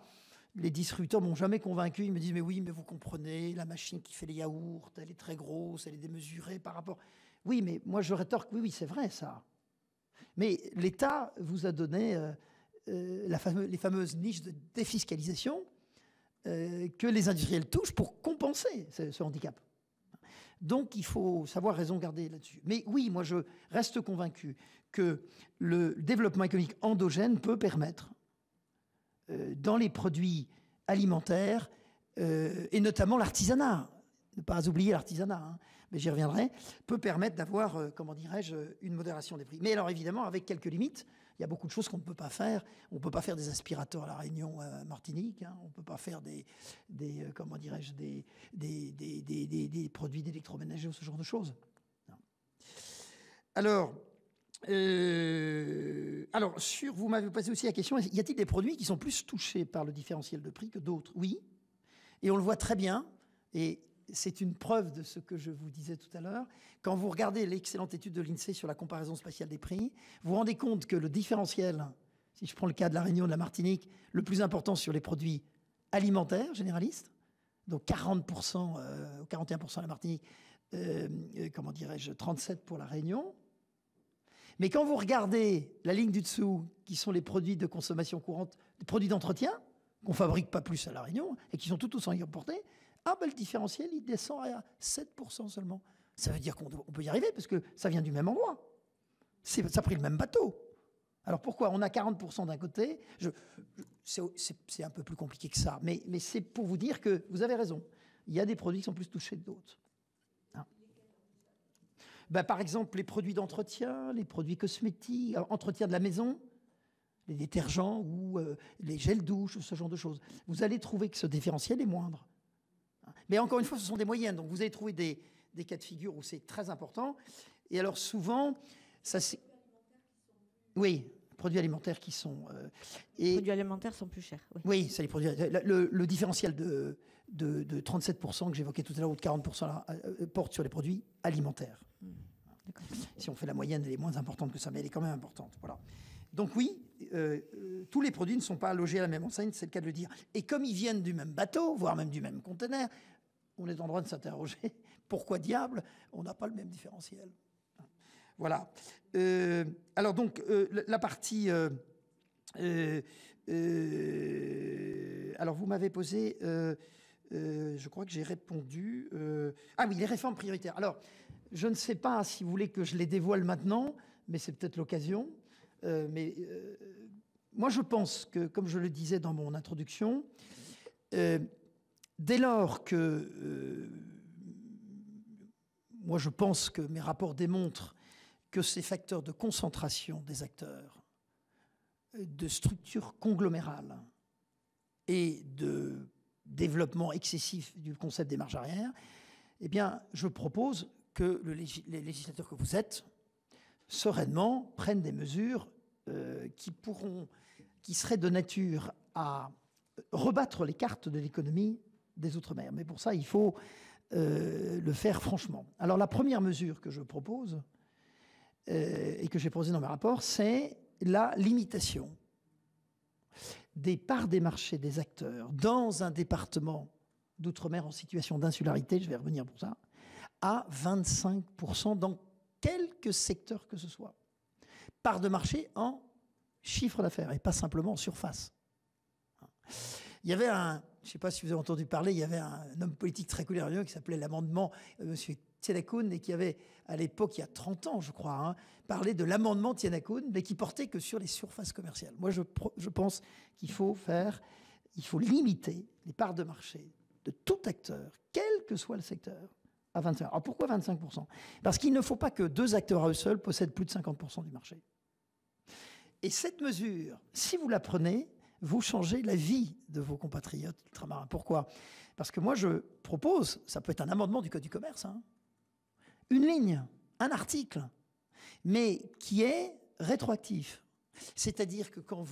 les distributeurs m'ont jamais convaincu. Ils me disent, mais oui, mais vous comprenez, la machine qui fait les yaourts, elle est très grosse, elle est démesurée par rapport... Oui, mais moi je rétorque, oui, c'est vrai ça. Mais l'État vous a donné les fameuses niches de défiscalisation que les industriels touchent pour compenser ce handicap. Donc il faut savoir raison garder là-dessus. Mais oui, moi je reste convaincu que le développement économique endogène peut permettre, dans les produits alimentaires, et notamment l'artisanat, ne pas oublier l'artisanat, mais j'y reviendrai, peut permettre d'avoir, comment dirais-je, une modération des prix. Mais alors évidemment, avec quelques limites, il y a beaucoup de choses qu'on ne peut pas faire. On ne peut pas faire des aspirateurs à La Réunion, à Martinique. On ne peut pas faire des produits d'électroménager ou ce genre de choses. Alors, vous m'avez posé aussi la question, y a-t-il des produits qui sont plus touchés par le différentiel de prix que d'autres? Oui, et on le voit très bien, et c'est une preuve de ce que je vous disais tout à l'heure. Quand vous regardez l'excellente étude de l'INSEE sur la comparaison spatiale des prix, vous vous rendez compte que le différentiel, si je prends le cas de La Réunion, de la Martinique, le plus important sur les produits alimentaires généralistes, donc 40%, 41% à la Martinique, 37% pour La Réunion. Mais quand vous regardez la ligne du dessous, qui sont les produits de consommation courante, les produits d'entretien, qu'on ne fabrique pas plus à La Réunion, et qui sont tout aussi importés, le différentiel, il descend à 7% seulement. Ça veut dire qu'on peut y arriver, parce que ça vient du même endroit. Ça a pris le même bateau. Alors pourquoi on a 40% d'un côté? C'est un peu plus compliqué que ça, mais c'est pour vous dire que vous avez raison. Il y a des produits qui sont plus touchés que d'autres. Par exemple, les produits d'entretien, les produits cosmétiques, entretien de la maison, les détergents ou les gels douche, ce genre de choses. Vous allez trouver que ce différentiel est moindre. Mais encore une fois, ce sont des moyennes. Donc vous allez trouver des cas de figure où c'est très important. Et alors souvent, ça c'est... Oui, produits alimentaires qui sont... Les produits alimentaires sont plus chers. Oui, oui, c'est les produits... Le différentiel de 37% que j'évoquais tout à l'heure, ou de 40% là, porte sur les produits alimentaires. Si on fait la moyenne, elle est moins importante que ça, mais elle est quand même importante. Voilà. Donc oui, tous les produits ne sont pas logés à la même enseigne, c'est le cas de le dire. Et comme ils viennent du même bateau, voire même du même conteneur, on est en droit de s'interroger. Pourquoi diable on n'a pas le même différentiel? Voilà. Alors donc, la partie... alors vous m'avez posé... je crois que j'ai répondu... ah oui, les réformes prioritaires. Alors, je ne sais pas si vous voulez que je les dévoile maintenant, mais c'est peut-être l'occasion. Moi, je pense que, comme je le disais dans mon introduction, dès lors que... moi, je pense que mes rapports démontrent que ces facteurs de concentration des acteurs, de structure conglomérale et de développement excessif du concept des marges arrière, eh bien, je propose que les législateurs que vous êtes, sereinement, prennent des mesures qui seraient de nature à rebattre les cartes de l'économie des Outre-mer. Mais pour ça, il faut le faire franchement. Alors, la première mesure que je propose, et que j'ai posée dans mes rapports, c'est la limitation des parts des marchés des acteurs dans un département d'outre-mer en situation d'insularité, je vais revenir pour ça, à 25% dans quelques secteurs que ce soit. Part de marché en chiffre d'affaires et pas simplement en surface. Il y avait je ne sais pas si vous avez entendu parler, il y avait un homme politique très connu qui s'appelait l'amendement M. Tiennakoun, et qui avait, à l'époque, il y a 30 ans, je crois, parlé de l'amendement Tiennakoun, mais qui portait que sur les surfaces commerciales. Moi, je pense qu'il faut limiter les parts de marché de tout acteur, quel que soit le secteur, à 25%. Alors pourquoi 25%? Parce qu'il ne faut pas que deux acteurs à eux seuls possèdent plus de 50% du marché. Et cette mesure, si vous la prenez, vous changez la vie de vos compatriotes ultramarins. Pourquoi? Parce que moi, je propose, ça peut être un amendement du Code du commerce, une ligne, un article, mais qui est rétroactif. C'est-à-dire que quand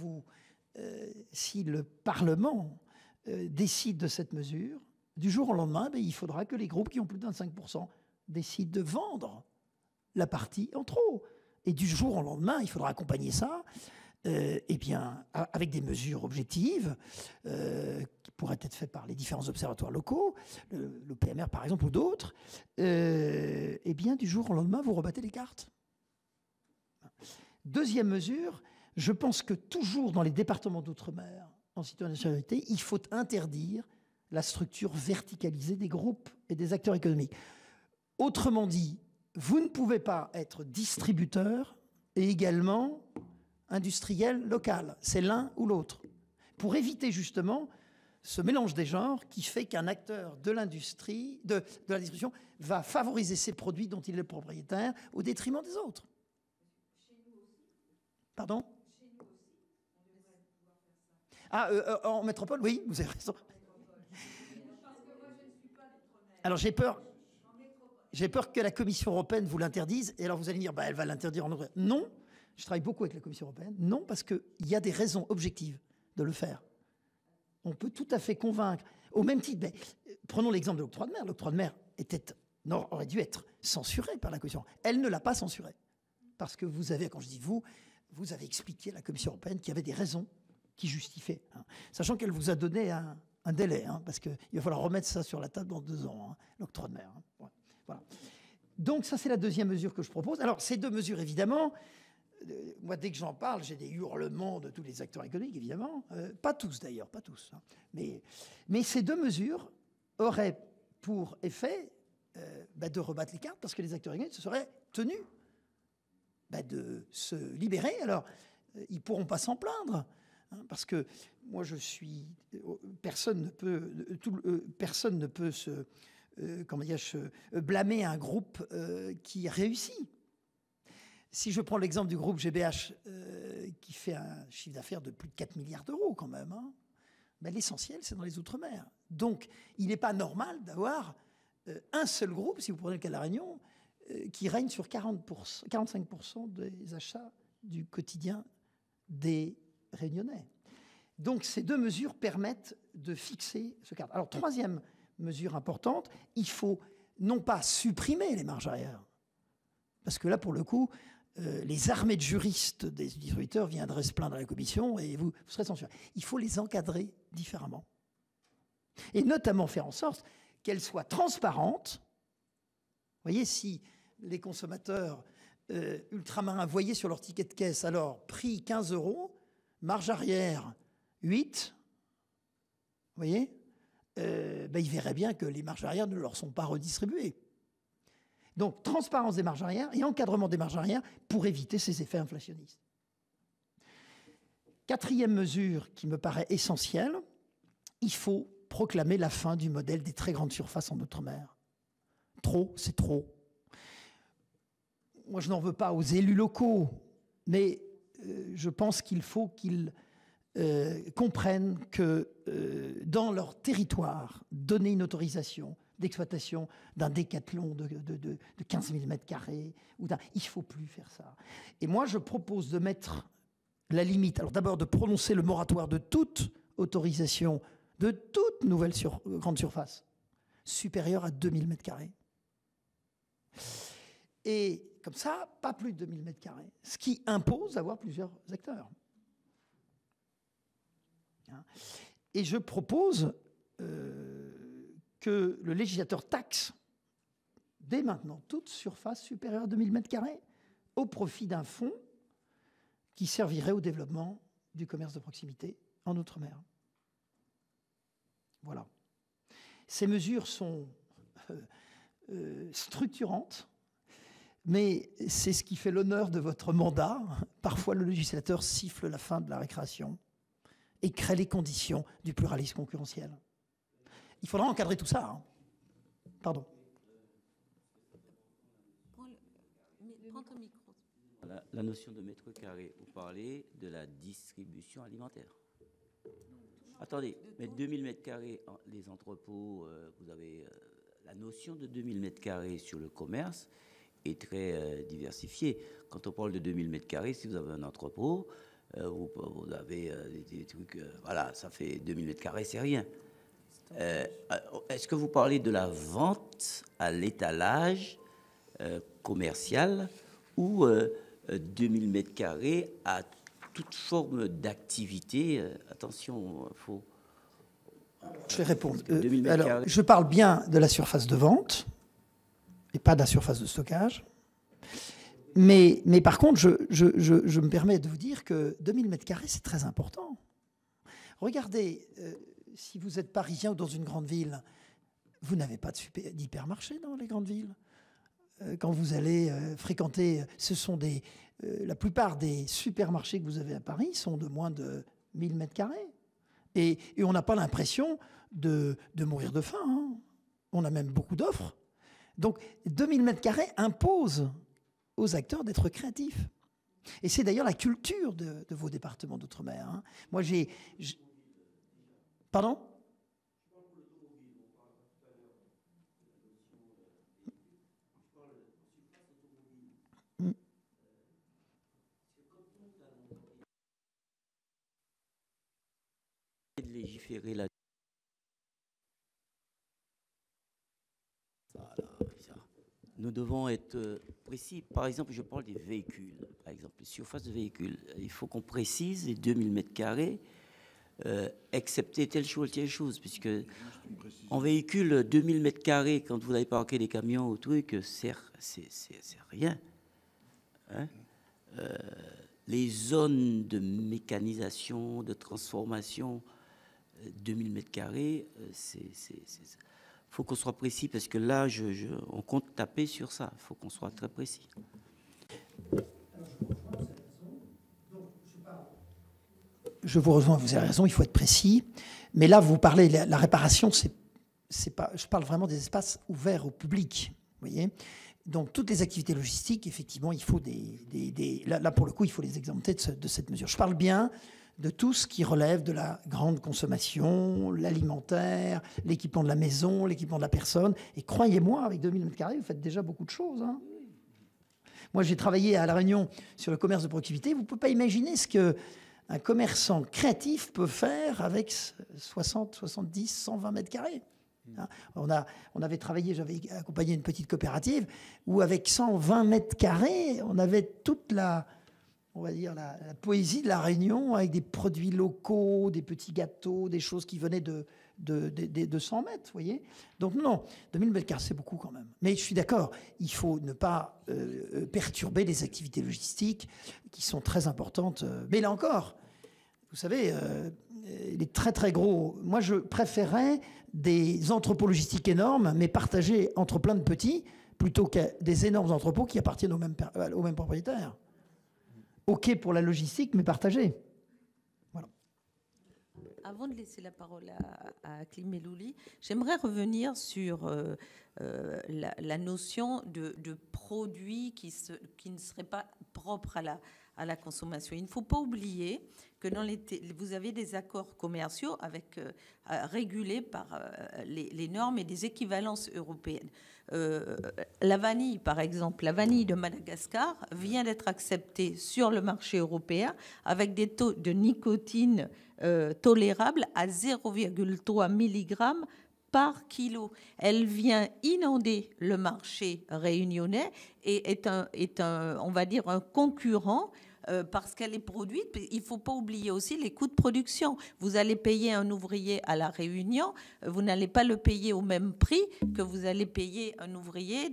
si le Parlement décide de cette mesure, du jour au lendemain, il faudra que les groupes qui ont plus de 25% décident de vendre la partie en trop. Et du jour au lendemain, il faudra accompagner ça avec des mesures objectives qui pourraient être faites par les différents observatoires locaux, le PMR par exemple ou d'autres. Du jour au lendemain, vous rebattez les cartes. Deuxième mesure, je pense que toujours dans les départements d'outre-mer en situation d'insularité, il faut interdire la structure verticalisée des groupes et des acteurs économiques. Autrement dit, vous ne pouvez pas être distributeur et également industriel local. C'est l'un ou l'autre. Pour éviter justement ce mélange des genres qui fait qu'un acteur de l'industrie, de la distribution, va favoriser ses produits dont il est le propriétaire au détriment des autres. Chez nous aussi. Pardon? Chez nous aussi, on devrait pouvoir faire ça. En métropole, oui, vous avez raison. Alors j'ai peur que la Commission européenne vous l'interdise, et alors vous allez me dire, elle va l'interdire en Europe. Non, je travaille beaucoup avec la Commission européenne. Non, parce qu'il y a des raisons objectives de le faire. On peut tout à fait convaincre. Au même titre, prenons l'exemple de l'octroi de mer. L'octroi de mer aurait dû être censuré par la Commission. Elle ne l'a pas censuré. Parce que vous avez, quand je dis vous avez expliqué à la Commission européenne qu'il y avait des raisons qui justifiaient. Sachant qu'elle vous a donné un délai, parce qu'il va falloir remettre ça sur la table dans 2 ans, l'octroi de mer. Ouais, voilà. Donc ça, c'est la deuxième mesure que je propose. Alors, ces deux mesures, évidemment, moi, dès que j'en parle, j'ai des hurlements de tous les acteurs économiques, évidemment. Pas tous, d'ailleurs, pas tous. Mais ces deux mesures auraient pour effet de rebattre les cartes, parce que les acteurs économiques se seraient tenus de se libérer. Alors, ils ne pourront pas s'en plaindre. Parce que moi, personne ne peut se blâmer un groupe qui réussit. Si je prends l'exemple du groupe GBH qui fait un chiffre d'affaires de plus de 4 milliards d'euros quand même, l'essentiel, c'est dans les Outre-mer. Donc, il n'est pas normal d'avoir un seul groupe, si vous prenez le cas de La Réunion, qui règne sur 45% des achats du quotidien des Réunionnais. Donc, ces deux mesures permettent de fixer ce cadre. Alors, troisième mesure importante, il faut non pas supprimer les marges arrière, parce que là, pour le coup, les armées de juristes des distributeurs viendraient se plaindre à la commission et vous serez censuré. Il faut les encadrer différemment. Et notamment faire en sorte qu'elles soient transparentes. Vous voyez, si les consommateurs ultramarins voyaient sur leur ticket de caisse, alors prix 15 €, marge arrière 8, vous voyez, ils verraient bien que les marges arrière ne leur sont pas redistribuées. Donc, transparence des marges arrière et encadrement des marges arrière pour éviter ces effets inflationnistes. Quatrième mesure qui me paraît essentielle, il faut proclamer la fin du modèle des très grandes surfaces en Outre-mer. Trop, c'est trop. Moi, je n'en veux pas aux élus locaux, mais je pense qu'il faut qu'ils comprennent que dans leur territoire, donner une autorisation d'exploitation d'un décathlon de 15 000 m², il ne faut plus faire ça. Et moi, je propose de mettre la limite, alors d'abord de prononcer le moratoire de toute autorisation, de toute nouvelle grande surface, supérieure à 2000 m². Et comme ça, pas plus de 2000 m², ce qui impose d'avoir plusieurs acteurs. Et je propose que le législateur taxe dès maintenant toute surface supérieure à 2000 m² au profit d'un fonds qui servirait au développement du commerce de proximité en Outre-mer. Voilà. Ces mesures sont structurantes, mais c'est ce qui fait l'honneur de votre mandat. Parfois, le législateur siffle la fin de la récréation et crée les conditions du pluralisme concurrentiel. Il faudra encadrer tout ça. Hein. Pardon. Prends ton micro. La notion de mètre carré, vous parlez de la distribution alimentaire. Attendez, mais 2000 m², les entrepôts, vous avez la notion de 2000 m² sur le commerce est très diversifiée. Quand on parle de 2000 m², si vous avez un entrepôt, vous avez des trucs, voilà, ça fait 2000 m², c'est rien. Est-ce que vous parlez de la vente à l'étalage commercial ou 2000 m² à toute forme d'activité? Attention, il faut... Je vais répondre. Alors, je parle bien de la surface de vente et pas de la surface de stockage. Mais par contre, je me permets de vous dire que 2000 m², c'est très important. Regardez, si vous êtes parisien ou dans une grande ville, vous n'avez pas d'hypermarché dans les grandes villes. Quand vous allez fréquenter, ce sont la plupart des supermarchés que vous avez à Paris sont de moins de 1000 m². Et on n'a pas l'impression de mourir de faim. Hein. On a même beaucoup d'offres. Donc 2000 m² impose aux acteurs d'être créatifs. Et c'est d'ailleurs la culture de vos départements d'outre-mer. Hein. Moi, Pardon ? De légiférer là. Voilà, nous devons être précis. Par exemple, je parle des véhicules. Par exemple, les surfaces de véhicules. Il faut qu'on précise les 2000 m², excepté telle chose, puisque en véhicule, 2000 m², quand vous allez parquer des camions ou trucs, c'est rien. Hein? Les zones de mécanisation, de transformation, 2000 m², il faut qu'on soit précis, parce que là, on compte taper sur ça. Il faut qu'on soit très précis. Je vous rejoins, vous avez raison, il faut être précis. Mais là, vous parlez, la réparation, c'est pas, je parle vraiment des espaces ouverts au public. Vous voyez ? Donc, toutes les activités logistiques, effectivement, il faut là, pour le coup, il faut les exempter de cette mesure. Je parle bien de tout ce qui relève de la grande consommation, l'alimentaire, l'équipement de la maison, l'équipement de la personne. Et croyez-moi, avec 2000 m², vous faites déjà beaucoup de choses. Hein. Moi, j'ai travaillé à La Réunion sur le commerce de proximité. Vous ne pouvez pas imaginer ce qu'un commerçant créatif peut faire avec 60, 70, 120 m². Hein. On avait travaillé, j'avais accompagné une petite coopérative où avec 120 m², on avait toute on va dire la poésie de La Réunion avec des produits locaux, des petits gâteaux, des choses qui venaient de 200 mètres, vous voyez. Donc non, 2000 m², c'est beaucoup quand même. Mais je suis d'accord, il faut ne pas perturber les activités logistiques qui sont très importantes. Mais là encore, vous savez, les très très gros... Moi, je préférais des entrepôts logistiques énormes, mais partagés entre plein de petits, plutôt que des énormes entrepôts qui appartiennent aux mêmes propriétaires. OK pour la logistique, mais partagée. Voilà. Avant de laisser la parole à Aklim Elouli, j'aimerais revenir sur la notion de produits qui ne seraient pas propres à la consommation. Il ne faut pas oublier que vous avez des accords commerciaux régulés par les normes et des équivalences européennes. La vanille, par exemple, la vanille de Madagascar vient d'être acceptée sur le marché européen avec des taux de nicotine tolérables à 0,3 mg par kilo. Elle vient inonder le marché réunionnais et est on va dire, un concurrent parce qu'elle est produite. Il ne faut pas oublier aussi les coûts de production. Vous allez payer un ouvrier à La Réunion, vous n'allez pas le payer au même prix que vous allez payer un ouvrier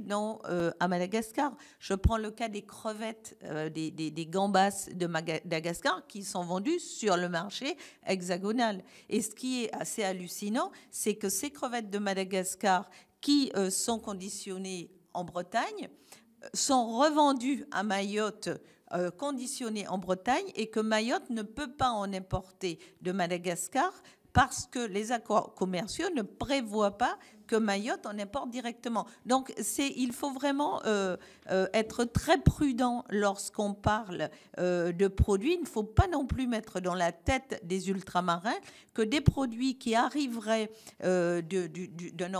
à Madagascar. Je prends le cas des crevettes, des gambas de Madagascar qui sont vendues sur le marché hexagonal. Et ce qui est assez hallucinant, c'est que ces crevettes de Madagascar qui sont conditionnées en Bretagne sont revendues à Mayotte conditionnées en Bretagne et que Mayotte ne peut pas en importer de Madagascar parce que les accords commerciaux ne prévoient pas que Mayotte en importe directement. Donc il faut vraiment être très prudent lorsqu'on parle de produits. Il ne faut pas non plus mettre dans la tête des ultramarins que des produits qui arriveraient d'un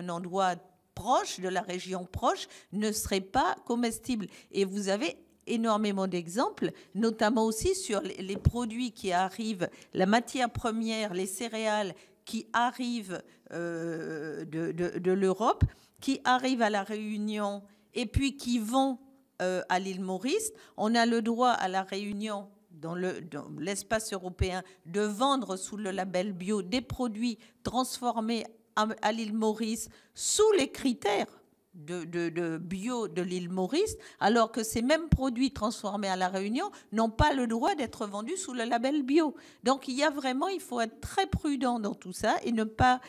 endroit proche, de la région proche, ne seraient pas comestibles. Et vous avez énormément d'exemples, notamment aussi sur les produits qui arrivent, la matière première, les céréales qui arrivent de l'Europe, qui arrivent à La Réunion et puis qui vont à l'île Maurice. On a le droit à La Réunion, dans l'espace européen, de vendre sous le label bio des produits transformés à l'île Maurice sous les critères de bio de l'île Maurice, alors que ces mêmes produits transformés à La Réunion n'ont pas le droit d'être vendus sous le label bio. Donc il faut être très prudent dans tout ça et ne pas...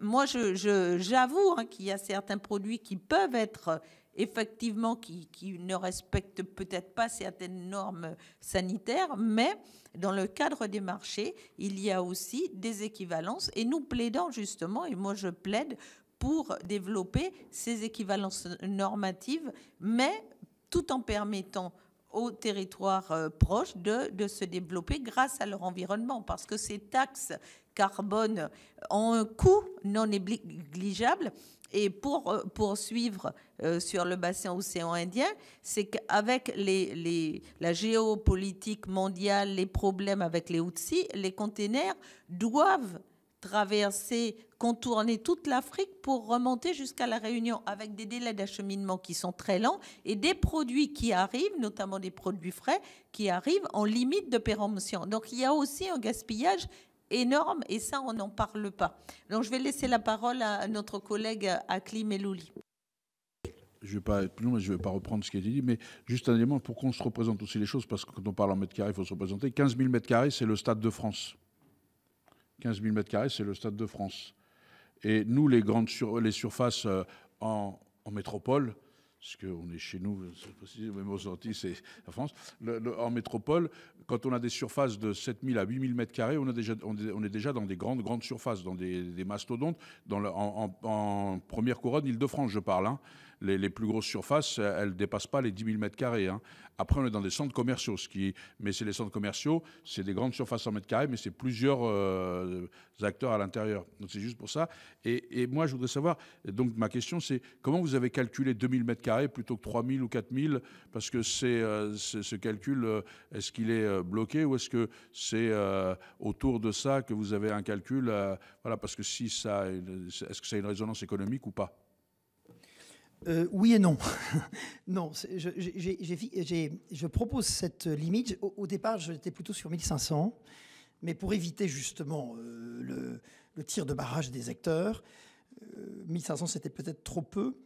moi, j'avoue qu'il y a certains produits qui peuvent être effectivement, qui ne respectent peut-être pas certaines normes sanitaires, mais dans le cadre des marchés, il y a aussi des équivalences et nous plaidons justement, et moi je plaide pour développer ces équivalences normatives, mais tout en permettant aux territoires proches de se développer grâce à leur environnement, parce que ces taxes carbone ont un coût non négligeable. Et pour poursuivre sur le bassin océan Indien, c'est qu'avec la géopolitique mondiale, les problèmes avec les Houthis, les containers doivent contourner toute l'Afrique pour remonter jusqu'à La Réunion avec des délais d'acheminement qui sont très lents et des produits qui arrivent, notamment des produits frais, qui arrivent en limite de péremption. Donc il y a aussi un gaspillage énorme et ça, on n'en parle pas. Donc je vais laisser la parole à notre collègue Aklim Elouli. Je ne vais pas être plus long, mais je ne vais pas reprendre ce qui a été dit, mais juste un élément pour qu'on se représente aussi les choses, parce que quand on parle en mètres carrés, il faut se représenter. 15 000 mètres carrés, c'est le Stade de France. 15 000 mètres carrés, c'est le Stade de France. Et nous, les surfaces en métropole, parce qu'on est chez nous, même aux Antilles, c'est la France, en métropole, quand on a des surfaces de 7 000 à 8 000 mètres carrés, on est déjà dans des grandes surfaces, dans des mastodontes, en première couronne Île-de-France, je parle. Hein. Les plus grosses surfaces, elles ne dépassent pas les 10 000 mètres carrés. Hein. Après, on est dans des centres commerciaux, mais c'est les centres commerciaux, c'est des grandes surfaces en mètres carrés, mais c'est plusieurs acteurs à l'intérieur. Donc c'est juste pour ça. Et moi, je voudrais savoir, donc ma question, c'est comment vous avez calculé 2000 mètres carrés plutôt que 3000 ou 4000? Parce que ce calcul, est-ce qu'il est bloqué ou est-ce que c'est autour de ça que vous avez un calcul voilà, parce que si ça, est-ce que ça a une résonance économique ou pas? Oui et non. Non, je propose cette limite. Au départ, j'étais plutôt sur 1500, mais pour éviter justement le tir de barrage des acteurs, 1500 c'était peut-être trop peu.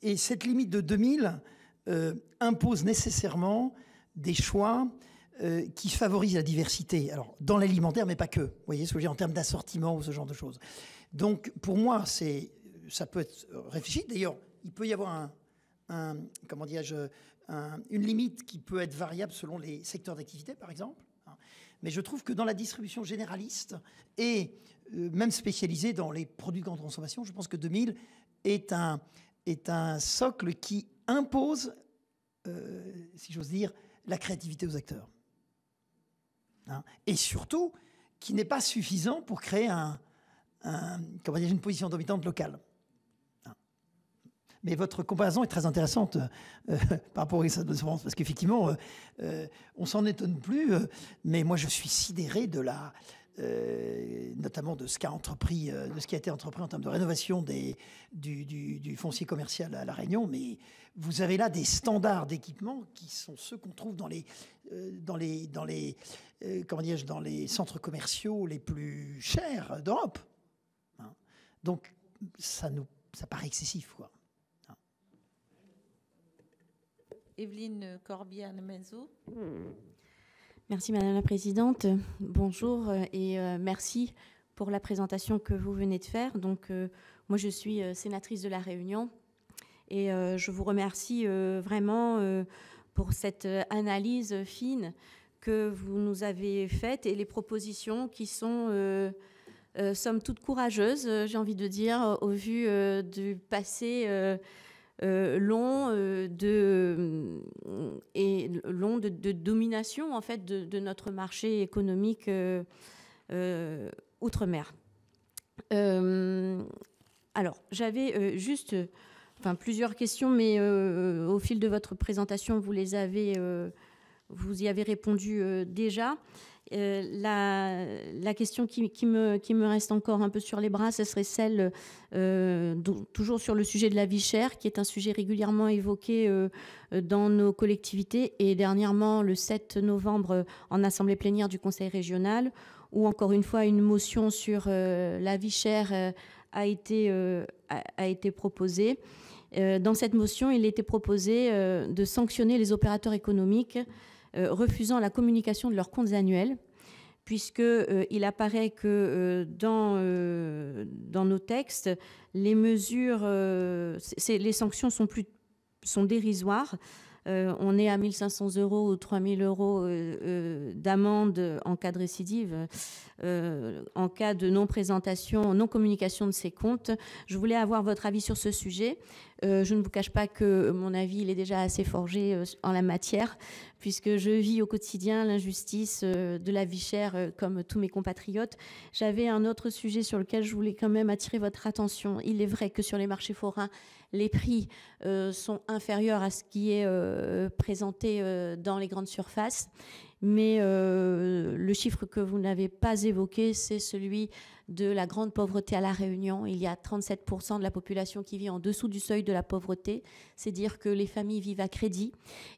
Et cette limite de 2000 impose nécessairement des choix qui favorisent la diversité. Alors, dans l'alimentaire, mais pas que. Vous voyez ce que je veux dire en termes d'assortiment ou ce genre de choses. Donc, pour moi, ça peut être réfléchi. D'ailleurs, il peut y avoir comment dirais-je, une limite qui peut être variable selon les secteurs d'activité, par exemple. Mais je trouve que dans la distribution généraliste et même spécialisée dans les produits de grande consommation, je pense que 2000 est un socle qui impose, si j'ose dire, la créativité aux acteurs. Et surtout, qui n'est pas suffisant pour créer comment dire, une position dominante locale. Mais votre comparaison est très intéressante par rapport au Stade de France, parce qu'effectivement, on s'en étonne plus, mais moi je suis sidéré de notamment de ce qui a été entrepris en termes de rénovation du foncier commercial à La Réunion. Mais vous avez là des standards d'équipement qui sont ceux qu'on trouve dans les centres commerciaux les plus chers d'Europe. Donc ça paraît excessif, quoi. Evelyne Corbière-Menzo. Merci Madame la Présidente. Bonjour et merci pour la présentation que vous venez de faire. Donc, moi, je suis sénatrice de La Réunion et je vous remercie vraiment pour cette analyse fine que vous nous avez faite et les propositions qui sont, somme toute, courageuses, j'ai envie de dire, au vu du passé long de domination en fait de notre marché économique outre-mer. Alors j'avais juste plusieurs questions, mais au fil de votre présentation vous y avez répondu déjà. La question qui me reste encore un peu sur les bras, ce serait celle, toujours sur le sujet de la vie chère, qui est un sujet régulièrement évoqué dans nos collectivités, et dernièrement, le 7 novembre, en assemblée plénière du Conseil régional, où encore une fois, une motion sur la vie chère a été proposée. Dans cette motion, il était proposé de sanctionner les opérateurs économiques refusant la communication de leurs comptes annuels, puisqu'il apparaît que dans nos textes, les mesures, les sanctions sont dérisoires. On est à 1 500 € ou 3 000 € d'amende en cas de récidive, en cas de non-présentation, non-communication de ces comptes. Je voulais avoir votre avis sur ce sujet. Je ne vous cache pas que mon avis il est déjà assez forgé en la matière, puisque je vis au quotidien l'injustice de la vie chère comme tous mes compatriotes. J'avais un autre sujet sur lequel je voulais quand même attirer votre attention. Il est vrai que sur les marchés forains, les prix sont inférieurs à ce qui est présenté dans les grandes surfaces. Mais le chiffre que vous n'avez pas évoqué, c'est celui de la grande pauvreté à La Réunion. Il y a 37% de la population qui vit en dessous du seuil de la pauvreté. C'est dire que les familles vivent à crédit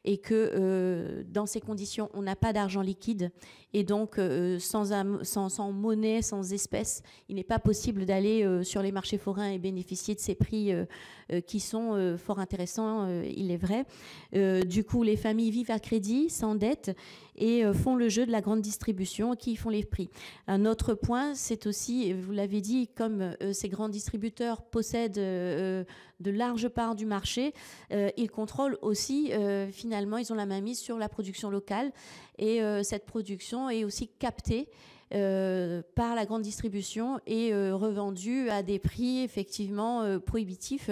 et que dans ces conditions, on n'a pas d'argent liquide. Et donc, sans monnaie, sans espèces, il n'est pas possible d'aller sur les marchés forains et bénéficier de ces prix qui sont fort intéressants, il est vrai. Du coup, les familles vivent à crédit, s'endettent et font le jeu de la grande distribution qui font les prix. Un autre point, c'est aussi, vous l'avez dit, comme ces grands distributeurs possèdent de larges parts du marché, ils contrôlent aussi, finalement, ils ont la main mise sur la production locale et cette production est aussi captée par la grande distribution et revendue à des prix effectivement prohibitifs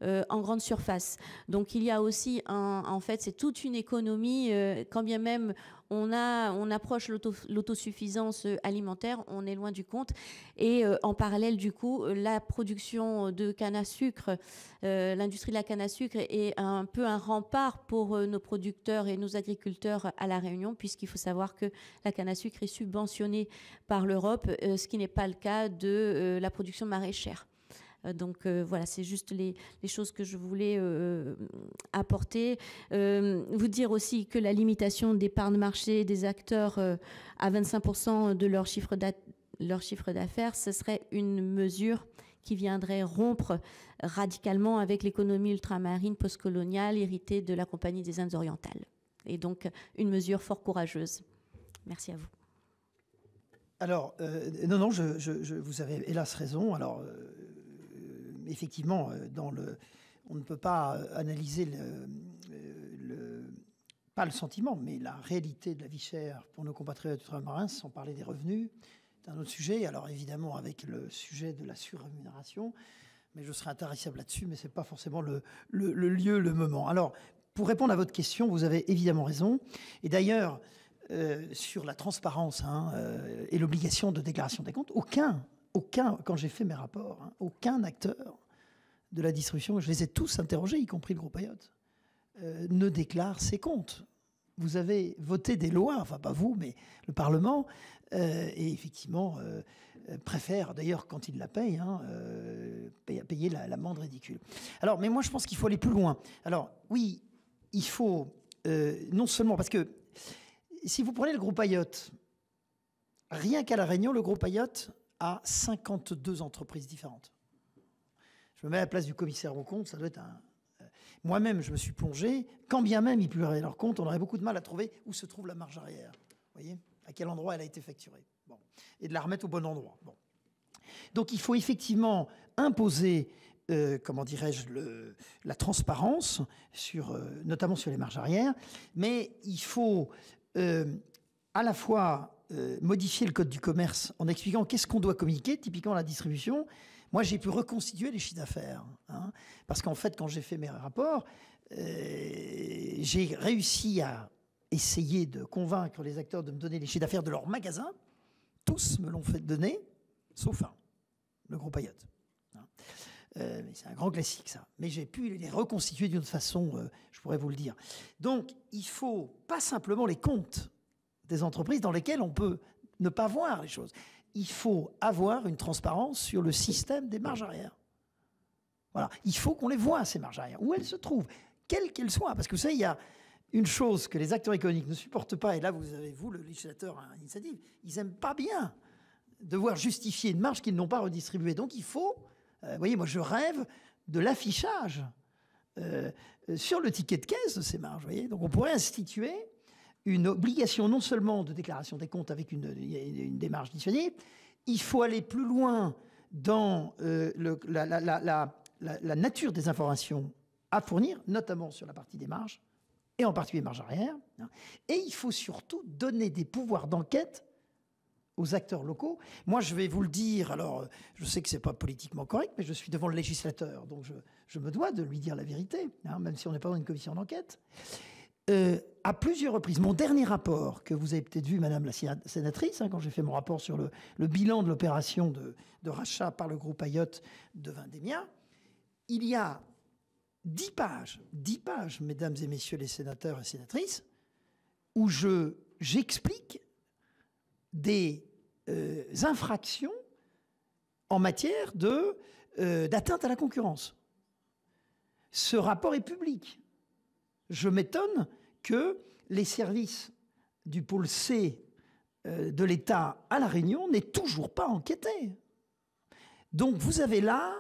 en grande surface. Donc il y a aussi, en fait, c'est toute une économie, quand bien même on approche l'autosuffisance alimentaire, on est loin du compte. Et en parallèle, du coup, la production de canne à sucre, l'industrie de la canne à sucre est un peu un rempart pour nos producteurs et nos agriculteurs à La Réunion, puisqu'il faut savoir que la canne à sucre est subventionnée par l'Europe, ce qui n'est pas le cas de la production maraîchère. Donc voilà, c'est juste les choses que je voulais apporter. Vous dire aussi que la limitation des parts de marché des acteurs à 25% de leur chiffre d'affaires, ce serait une mesure qui viendrait rompre radicalement avec l'économie ultramarine postcoloniale héritée de la Compagnie des Indes orientales. Et donc une mesure fort courageuse. Merci à vous. Alors, non, vous avez hélas raison. Alors, effectivement, on ne peut pas analyser pas le sentiment, mais la réalité de la vie chère pour nos compatriotes ultramarins, sans parler des revenus. C'est un autre sujet. Alors, évidemment, avec le sujet de la surrémunération, mais je serai intarissable là-dessus, mais ce n'est pas forcément le lieu, le moment. Alors, pour répondre à votre question, vous avez évidemment raison. Et d'ailleurs, sur la transparence et l'obligation de déclaration des comptes, aucun, quand j'ai fait mes rapports, aucun acteur de la distribution, je les ai tous interrogés, y compris le groupe Ayotte, ne déclare ses comptes. Vous avez voté des lois, enfin pas vous, mais le Parlement, et effectivement préfère, d'ailleurs quand il la paye, payer l'amende ridicule. Alors, mais moi je pense qu'il faut aller plus loin. Alors oui, il faut non seulement, parce que si vous prenez le groupe Ayotte, rien qu'à La Réunion, le groupe Ayotte a 52 entreprises différentes. Je me mets à la place du commissaire aux comptes, ça doit être moi-même, je me suis plongé, quand bien même ils publieraient leurs comptes, on aurait beaucoup de mal à trouver où se trouve la marge arrière. Vous voyez, à quel endroit elle a été facturée. Bon. Et de la remettre au bon endroit. Bon. Donc il faut effectivement imposer, comment dirais-je, la transparence, notamment sur les marges arrière, mais il faut à la fois modifier le code du commerce en expliquant qu'est-ce qu'on doit communiquer, typiquement la distribution. Moi, j'ai pu reconstituer les chiffres d'affaires. Parce qu'en fait, quand j'ai fait mes rapports, j'ai réussi à essayer de convaincre les acteurs de me donner les chiffres d'affaires de leurs magasins. Tous me l'ont fait donner, sauf un, le groupe Ayotte. C'est un grand classique, ça. Mais j'ai pu les reconstituer d'une autre façon, je pourrais vous le dire. Donc, il faut pas simplement les comptes des entreprises dans lesquelles on peut ne pas voir les choses. Il faut avoir une transparence sur le système des marges arrière. Voilà. Il faut qu'on les voit, ces marges arrière, où elles se trouvent, quelles qu'elles soient. Parce que vous savez, il y a une chose que les acteurs économiques ne supportent pas, et là, vous avez, vous, le législateur à l'initiative, ils n'aiment pas bien devoir justifier une marge qu'ils n'ont pas redistribuée. Donc, il faut, vous voyez, moi, je rêve de l'affichage sur le ticket de caisse de ces marges. Vous voyez. Donc, on pourrait instituer une obligation non seulement de déclaration des comptes avec une démarche disponible, il faut aller plus loin dans la nature des informations à fournir, notamment sur la partie des marges, et en particulier les marges arrière. Et il faut surtout donner des pouvoirs d'enquête aux acteurs locaux. Moi, je vais vous le dire, alors je sais que ce n'est pas politiquement correct, mais je suis devant le législateur, donc je me dois de lui dire la vérité, même si on n'est pas dans une commission d'enquête. À plusieurs reprises, mon dernier rapport, que vous avez peut-être vu, Madame la sénatrice, quand j'ai fait mon rapport sur le bilan de l'opération de rachat par le groupe Ayotte de Vendémia, il y a 10 pages, Mesdames et Messieurs les sénateurs et sénatrices, où j'explique des infractions en matière d'atteinte à la concurrence. Ce rapport est public. Je m'étonne que les services du pôle C de l'État à La Réunion n'aient toujours pas enquêté. Donc vous avez là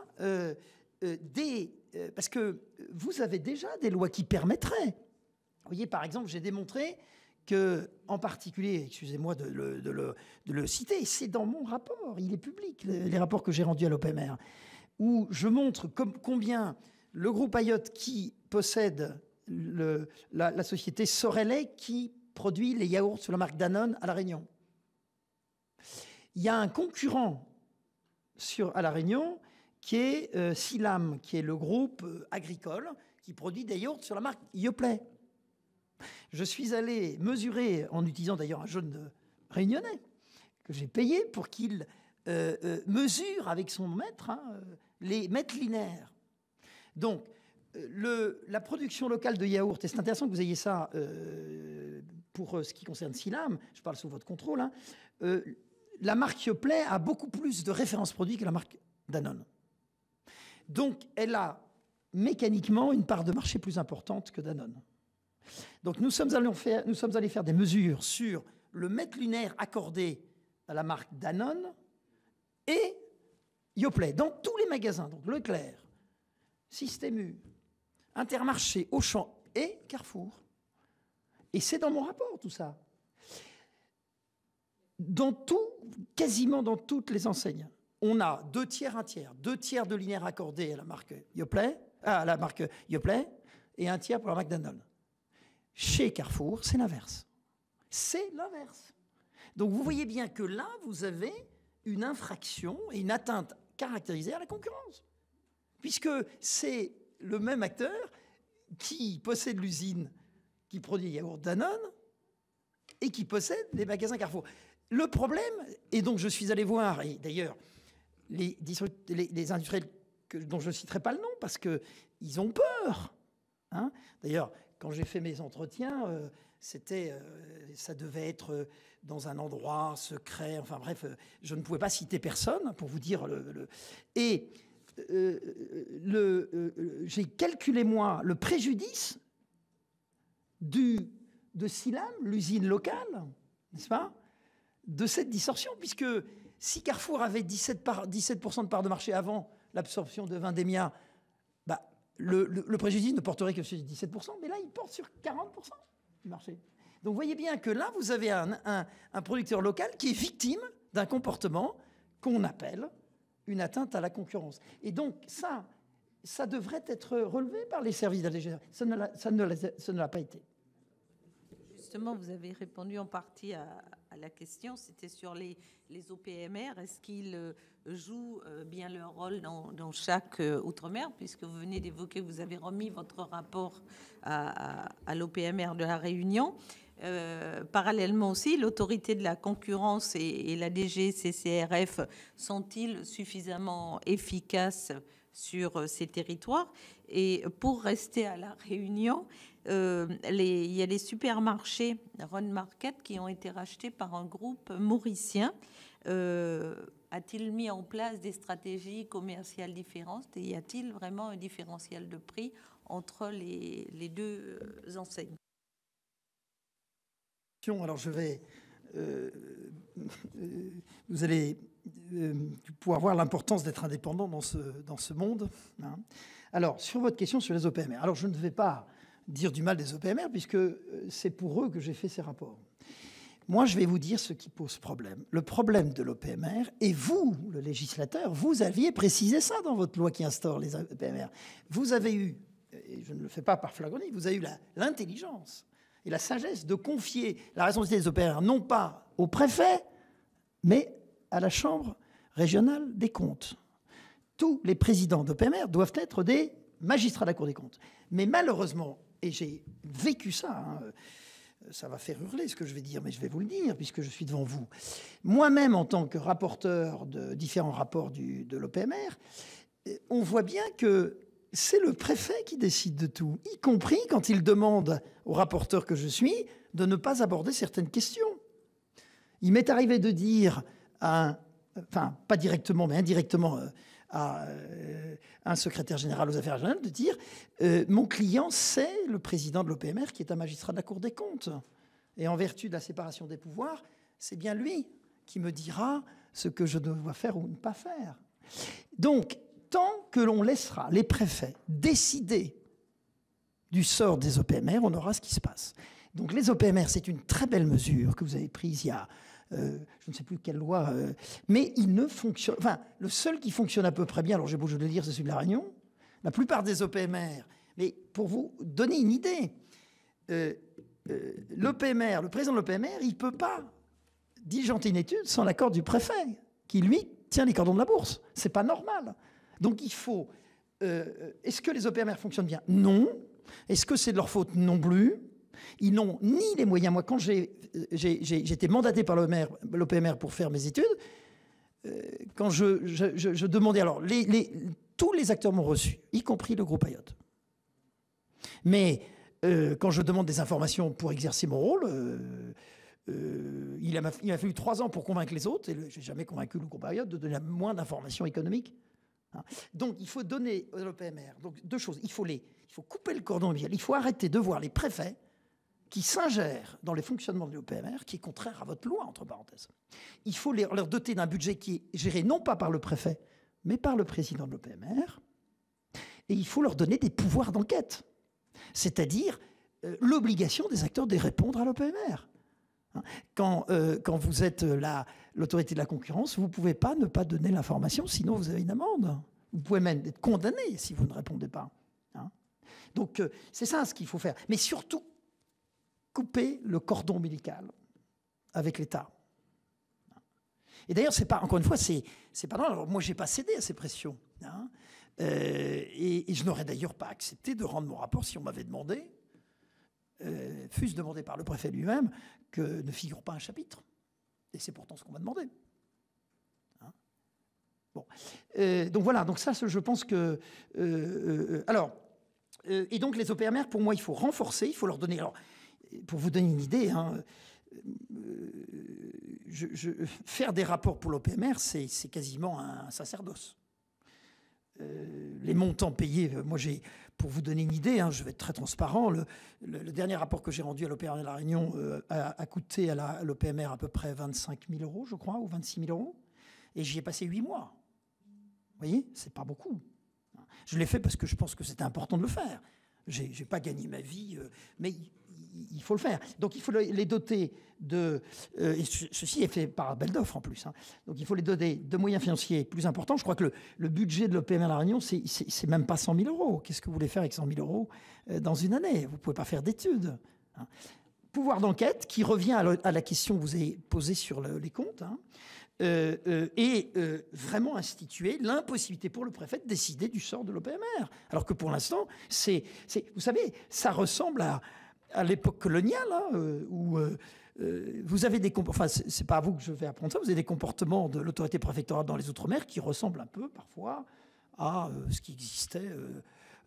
parce que vous avez déjà des lois qui permettraient. Vous voyez, par exemple, j'ai démontré que, en particulier, excusez-moi de le citer, c'est dans mon rapport, il est public, les rapports que j'ai rendus à l'OPMR, où je montre combien le groupe Ayotte qui possède la société Sorelais qui produit les yaourts sous la marque Danone à La Réunion. Il y a un concurrent à La Réunion qui est Silam, qui est le groupe agricole qui produit des yaourts sur la marque Yoplait. Je suis allé mesurer, en utilisant d'ailleurs un jeune réunionnais, que j'ai payé pour qu'il mesure avec son mètre les mètres linéaires. Donc, la production locale de yaourt, et c'est intéressant que vous ayez ça pour ce qui concerne Silam, je parle sous votre contrôle, hein, la marque Yoplait a beaucoup plus de références produits que la marque Danone. Donc, elle a mécaniquement une part de marché plus importante que Danone. Donc, nous sommes allés faire des mesures sur le mètre lunaire accordé à la marque Danone et Yoplait dans tous les magasins, donc Leclerc, Système U, Intermarché, Auchan et Carrefour. Et c'est dans mon rapport, tout ça. Quasiment dans toutes les enseignes, on a 2 tiers, 1 tiers. 2 tiers de linéaire accordé à la marque Yoplait, et 1 tiers pour la marque Danone. Chez Carrefour, c'est l'inverse. C'est l'inverse. Donc vous voyez bien que là, vous avez une infraction et une atteinte caractérisée à la concurrence. Puisque c'est le même acteur qui possède l'usine qui produit les yaourts Danone et qui possède les magasins Carrefour. Le problème, et donc je suis allé voir, et d'ailleurs, les industriels dont je ne citerai pas le nom parce qu'ils ont peur. Hein. D'ailleurs, quand j'ai fait mes entretiens, ça devait être dans un endroit secret. Enfin bref, je ne pouvais pas citer personne pour vous dire Et j'ai calculé, moi, le préjudice de Silam, l'usine locale, n'est-ce pas, de cette distorsion, puisque si Carrefour avait 17% de part de marché avant l'absorption de Vendémia, le préjudice ne porterait que sur 17%, mais là, il porte sur 40% du marché. Donc, vous voyez bien que là, vous avez un producteur local qui est victime d'un comportement qu'on appelle une atteinte à la concurrence. Et donc, ça devrait être relevé par les services de la DGA. Ça ne l'a pas été. Justement, vous avez répondu en partie à la question, c'était sur les OPMR. Est-ce qu'ils jouent bien leur rôle dans chaque outre-mer, puisque vous venez d'évoquer, vous avez remis votre rapport à l'OPMR de la Réunion. Parallèlement aussi, l'autorité de la concurrence et la DGCCRF sont-ils suffisamment efficaces sur ces territoires? Et pour rester à la Réunion, il y a les supermarchés Run Market qui ont été rachetés par un groupe mauricien. A-t-il mis en place des stratégies commerciales différentes et y a-t-il vraiment un différentiel de prix entre les deux enseignes? Alors je vais... vous allez pouvoir voir l'importance d'être indépendant dans ce monde. Hein. Alors, sur votre question sur les OPMR, alors je ne vais pas dire du mal des OPMR, puisque c'est pour eux que j'ai fait ces rapports. Moi, je vais vous dire ce qui pose problème. Le problème de l'OPMR, et vous, le législateur, vous aviez précisé ça dans votre loi qui instaure les OPMR. Vous avez eu, et je ne le fais pas par flagornerie, vous avez eu l'intelligence et la sagesse de confier la responsabilité des OPMR non pas au préfet, mais à la Chambre régionale des comptes. Tous les présidents d'OPMR doivent être des magistrats de la Cour des comptes. Mais malheureusement, et j'ai vécu ça, hein, ça va faire hurler ce que je vais dire, mais je vais vous le dire puisque je suis devant vous. Moi-même, en tant que rapporteur de différents rapports de l'OPMR, on voit bien que c'est le préfet qui décide de tout, y compris quand il demande au rapporteur que je suis de ne pas aborder certaines questions. Il m'est arrivé de dire, enfin pas directement, mais indirectement, à un secrétaire général aux affaires générales, de dire mon client, c'est le président de l'OPMR qui est un magistrat de la Cour des comptes. Et en vertu de la séparation des pouvoirs, c'est bien lui qui me dira ce que je dois faire ou ne pas faire. Donc, tant que l'on laissera les préfets décider du sort des OPMR, on aura ce qui se passe. Donc les OPMR, c'est une très belle mesure que vous avez prise il y a, je ne sais plus quelle loi, mais il ne fonctionne... Enfin, le seul qui fonctionne à peu près bien, alors j'ai beau de le dire, c'est celui de la Réunion. La plupart des OPMR, mais pour vous donner une idée, l'OPMR, le président de l'OPMR, il ne peut pas diligenter une étude sans l'accord du préfet, qui, lui, tient les cordons de la bourse. C'est pas normal. Donc il faut... est-ce que les OPMR fonctionnent bien? Non. Est-ce que c'est de leur faute? Non plus. Ils n'ont ni les moyens. Moi, quand j'ai été mandaté par l'OPMR pour faire mes études, quand je demandais... Alors, tous les acteurs m'ont reçu, y compris le groupe Ayotte. Mais quand je demande des informations pour exercer mon rôle, il m'a fallu 3 ans pour convaincre les autres, et je n'ai jamais convaincu le groupe Ayotte de donner moins d'informations économiques. Donc, il faut donner à l'OPMR 2 choses. Il faut couper le cordon ombilical. Il faut arrêter de voir les préfets qui s'ingèrent dans les fonctionnements de l'OPMR, qui est contraire à votre loi, entre parenthèses. Il faut leur doter d'un budget qui est géré non pas par le préfet, mais par le président de l'OPMR. Et il faut leur donner des pouvoirs d'enquête, c'est-à-dire l'obligation des acteurs de répondre à l'OPMR. Quand vous êtes l'autorité de la concurrence, vous ne pouvez pas ne pas donner l'information, sinon vous avez une amende. Vous pouvez même être condamné si vous ne répondez pas. Donc c'est ça ce qu'il faut faire. Mais surtout, couper le cordon ombilical avec l'État. Et d'ailleurs, c'est pas, encore une fois, c'est pas normal. Alors, moi, j'ai pas cédé à ces pressions. Et je n'aurais d'ailleurs pas accepté de rendre mon rapport si on m'avait demandé, fût-ce demandé par le préfet lui-même, que ne figure pas un chapitre. Et c'est pourtant ce qu'on m'a demandé. Bon. Donc voilà, donc ça, je pense que... et donc les OPMR, pour moi, il faut renforcer, il faut leur donner... Alors, pour vous donner une idée, faire des rapports pour l'OPMR, c'est quasiment un sacerdoce. Les montants payés, moi pour vous donner une idée, je vais être très transparent, le dernier rapport que j'ai rendu à l'OPMR de La Réunion a coûté à l'OPMR à peu près 25 000 euros, je crois, ou 26 000 euros, et j'y ai passé 8 mois. Vous voyez, c'est pas beaucoup. Je l'ai fait parce que je pense que c'était important de le faire. J'ai pas gagné ma vie, mais il faut le faire. Donc il faut les doter de... et ceci est fait par appel d'offres en plus. Donc il faut les doter de moyens financiers plus importants. Je crois que le budget de l'OPMR La Réunion, c'est même pas 100 000 euros. Qu'est-ce que vous voulez faire avec 100 000 euros dans une année? Vous ne pouvez pas faire d'études. Pouvoir d'enquête, qui revient à la question que vous avez posée sur les comptes, et vraiment instituer l'impossibilité pour le préfet de décider du sort de l'OPMR. Alors que pour l'instant, vous savez, ça ressemble à l'époque coloniale, où vous avez des comportements, enfin, c'est pas à vous que je vais apprendre ça, vous avez des comportements de l'autorité préfectorale dans les Outre-mer qui ressemblent un peu, parfois, à ce qui existait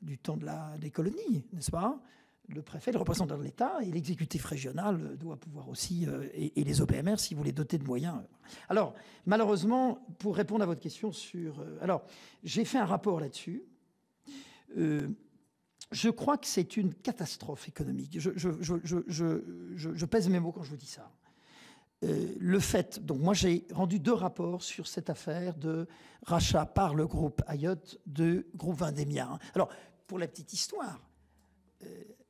du temps des colonies, n'est-ce pas? Le préfet, le représentant de l'État, et l'exécutif régional doit pouvoir aussi, et les OPMR, si vous les dotez de moyens. Alors, malheureusement, pour répondre à votre question sur... alors, j'ai fait un rapport là-dessus. Je crois que c'est une catastrophe économique. Je pèse mes mots quand je vous dis ça. Le fait... Donc, moi, j'ai rendu 2 rapports sur cette affaire de rachat par le groupe Ayotte de groupe Vendémia. Alors, pour la petite histoire...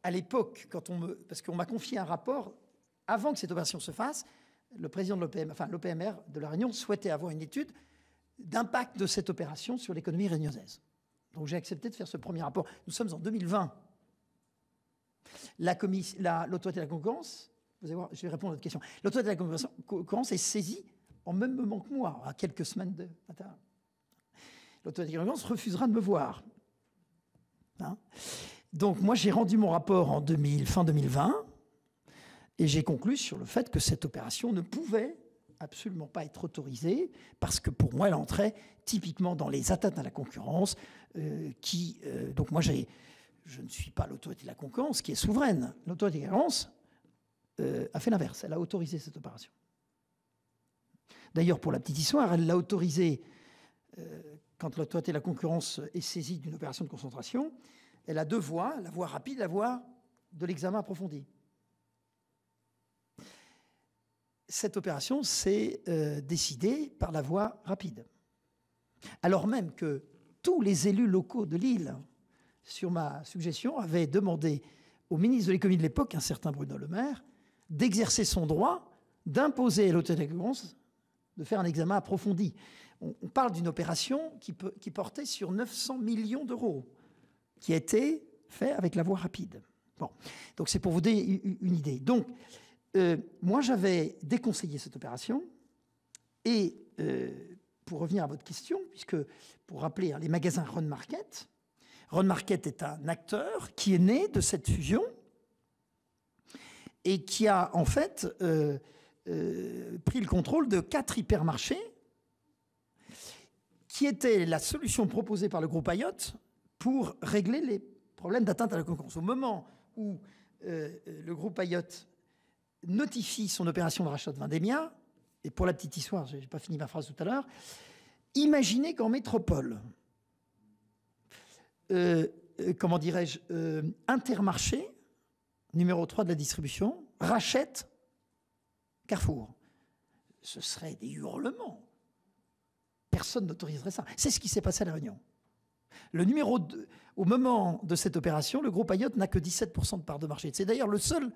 à l'époque, parce qu'on m'a confié un rapport, avant que cette opération se fasse, le président de l'OPMR de La Réunion souhaitait avoir une étude d'impact de cette opération sur l'économie réunionnaise. Donc j'ai accepté de faire ce premier rapport. Nous sommes en 2020. L'autorité de la concurrence, vous allez voir, je vais répondre à votre question. L'autorité de la concurrence est saisie en même moment que moi, à quelques semaines de retard. L'autorité de la concurrence refusera de me voir. Donc moi, j'ai rendu mon rapport en fin 2020 et j'ai conclu sur le fait que cette opération ne pouvait absolument pas être autorisée parce que pour moi, elle entrait typiquement dans les atteintes à la concurrence donc moi, je ne suis pas l'autorité de la concurrence qui est souveraine. L'autorité de la concurrence a fait l'inverse. Elle a autorisé cette opération. D'ailleurs, pour la petite histoire, elle l'a autorisée quand l'autorité de la concurrence est saisie d'une opération de concentration. Elle a 2 voies, la voie rapide, la voie de l'examen approfondi. Cette opération s'est décidée par la voie rapide. Alors même que tous les élus locaux de l'île, sur ma suggestion, avaient demandé au ministre de l'économie de l'époque, un certain Bruno Le Maire, d'exercer son droit, d'imposer à l'autorité de la concurrence de faire un examen approfondi. On parle d'une opération qui portait sur 900 millions d'euros, qui a été fait avec la voie rapide. Bon, donc c'est pour vous donner une idée. Donc, moi, j'avais déconseillé cette opération et pour revenir à votre question, puisque pour rappeler les magasins Run Market, Run Market est un acteur qui est né de cette fusion et qui a en fait pris le contrôle de 4 hypermarchés qui était la solution proposée par le groupe Ayotte pour régler les problèmes d'atteinte à la concurrence. Au moment où le groupe Ayotte notifie son opération de rachat de Vendémia, et pour la petite histoire, je n'ai pas fini ma phrase tout à l'heure, imaginez qu'en métropole, comment dirais-je, Intermarché, numéro 3 de la distribution, rachète Carrefour. Ce serait des hurlements. Personne n'autoriserait ça. C'est ce qui s'est passé à La Réunion. Le numéro 2, au moment de cette opération, le groupe Ayotte n'a que 17% de part de marché. C'est d'ailleurs le seul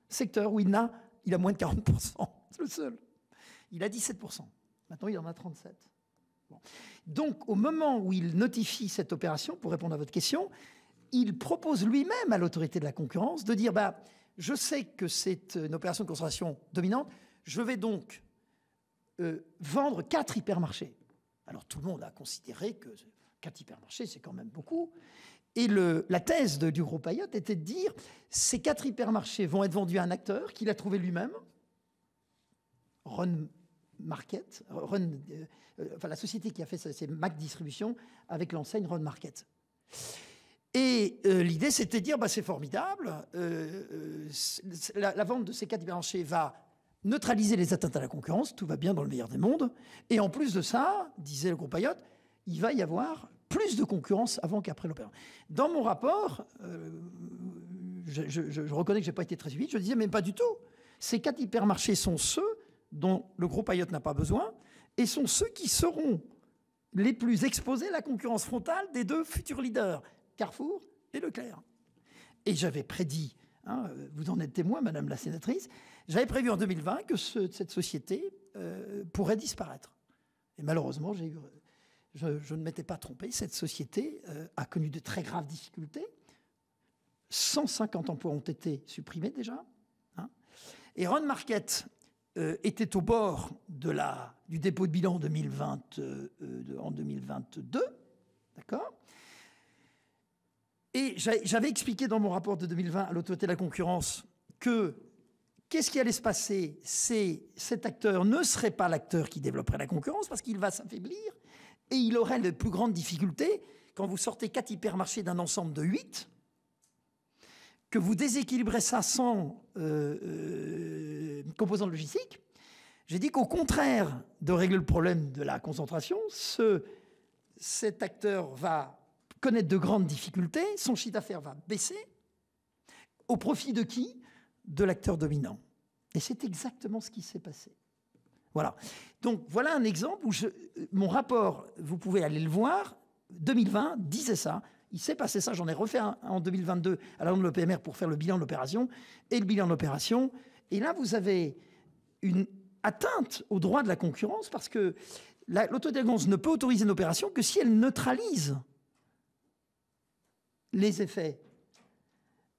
secteur où il a moins de 40%. C'est le seul. Il a 17%. Maintenant, il en a 37%. Bon. Donc, au moment où il notifie cette opération, pour répondre à votre question, il propose lui-même à l'autorité de la concurrence de dire je sais que c'est une opération de concentration dominante, je vais donc vendre 4 hypermarchés. Alors, tout le monde a considéré que 4 hypermarchés, c'est quand même beaucoup. Et la thèse du groupe Ayotte était de dire ces 4 hypermarchés vont être vendus à un acteur qu'il a trouvé lui-même, Run Market, la société qui a fait c'est Mac Distribution avec l'enseigne Run Market. Et l'idée, c'était de dire c'est formidable, la vente de ces 4 hypermarchés va neutraliser les atteintes à la concurrence, tout va bien dans le meilleur des mondes. Et en plus de ça, disait le groupe Ayotte, il va y avoir plus de concurrence avant qu'après l'opération. Dans mon rapport, je reconnais que je n'ai pas été très vite, je disais, mais pas du tout. Ces 4 hypermarchés sont ceux dont le groupe Ayotte n'a pas besoin et sont ceux qui seront les plus exposés à la concurrence frontale des 2 futurs leaders, Carrefour et Leclerc. Et j'avais prédit, vous en êtes témoin, Madame la sénatrice, j'avais prévu en 2020 que cette société pourrait disparaître. Et malheureusement, je ne m'étais pas trompé, cette société a connu de très graves difficultés. 150 emplois ont été supprimés déjà. Et Run Market était au bord du dépôt de bilan en 2022, d'accord ? Et j'avais expliqué dans mon rapport de 2020 à l'autorité de la concurrence que qu'est-ce qui allait se passer ? Cet acteur ne serait pas l'acteur qui développerait la concurrence parce qu'il va s'affaiblir et il aurait les plus grandes difficultés quand vous sortez 4 hypermarchés d'un ensemble de 8, que vous déséquilibrez ça sans composante logistique. J'ai dit qu'au contraire de régler le problème de la concentration, cet acteur va connaître de grandes difficultés, son chiffre d'affaires va baisser, au profit de qui ? De l'acteur dominant. Et c'est exactement ce qui s'est passé. Voilà. Donc voilà un exemple où mon rapport, vous pouvez aller le voir, 2020 disait ça. Il s'est passé ça, j'en ai refait un en 2022 à la de l'OPMR pour faire le bilan de l'opération. Et le bilan de l'opération, et là vous avez une atteinte au droit de la concurrence parce que l'autorité de la concurrence ne peut autoriser une opération que si elle neutralise les effets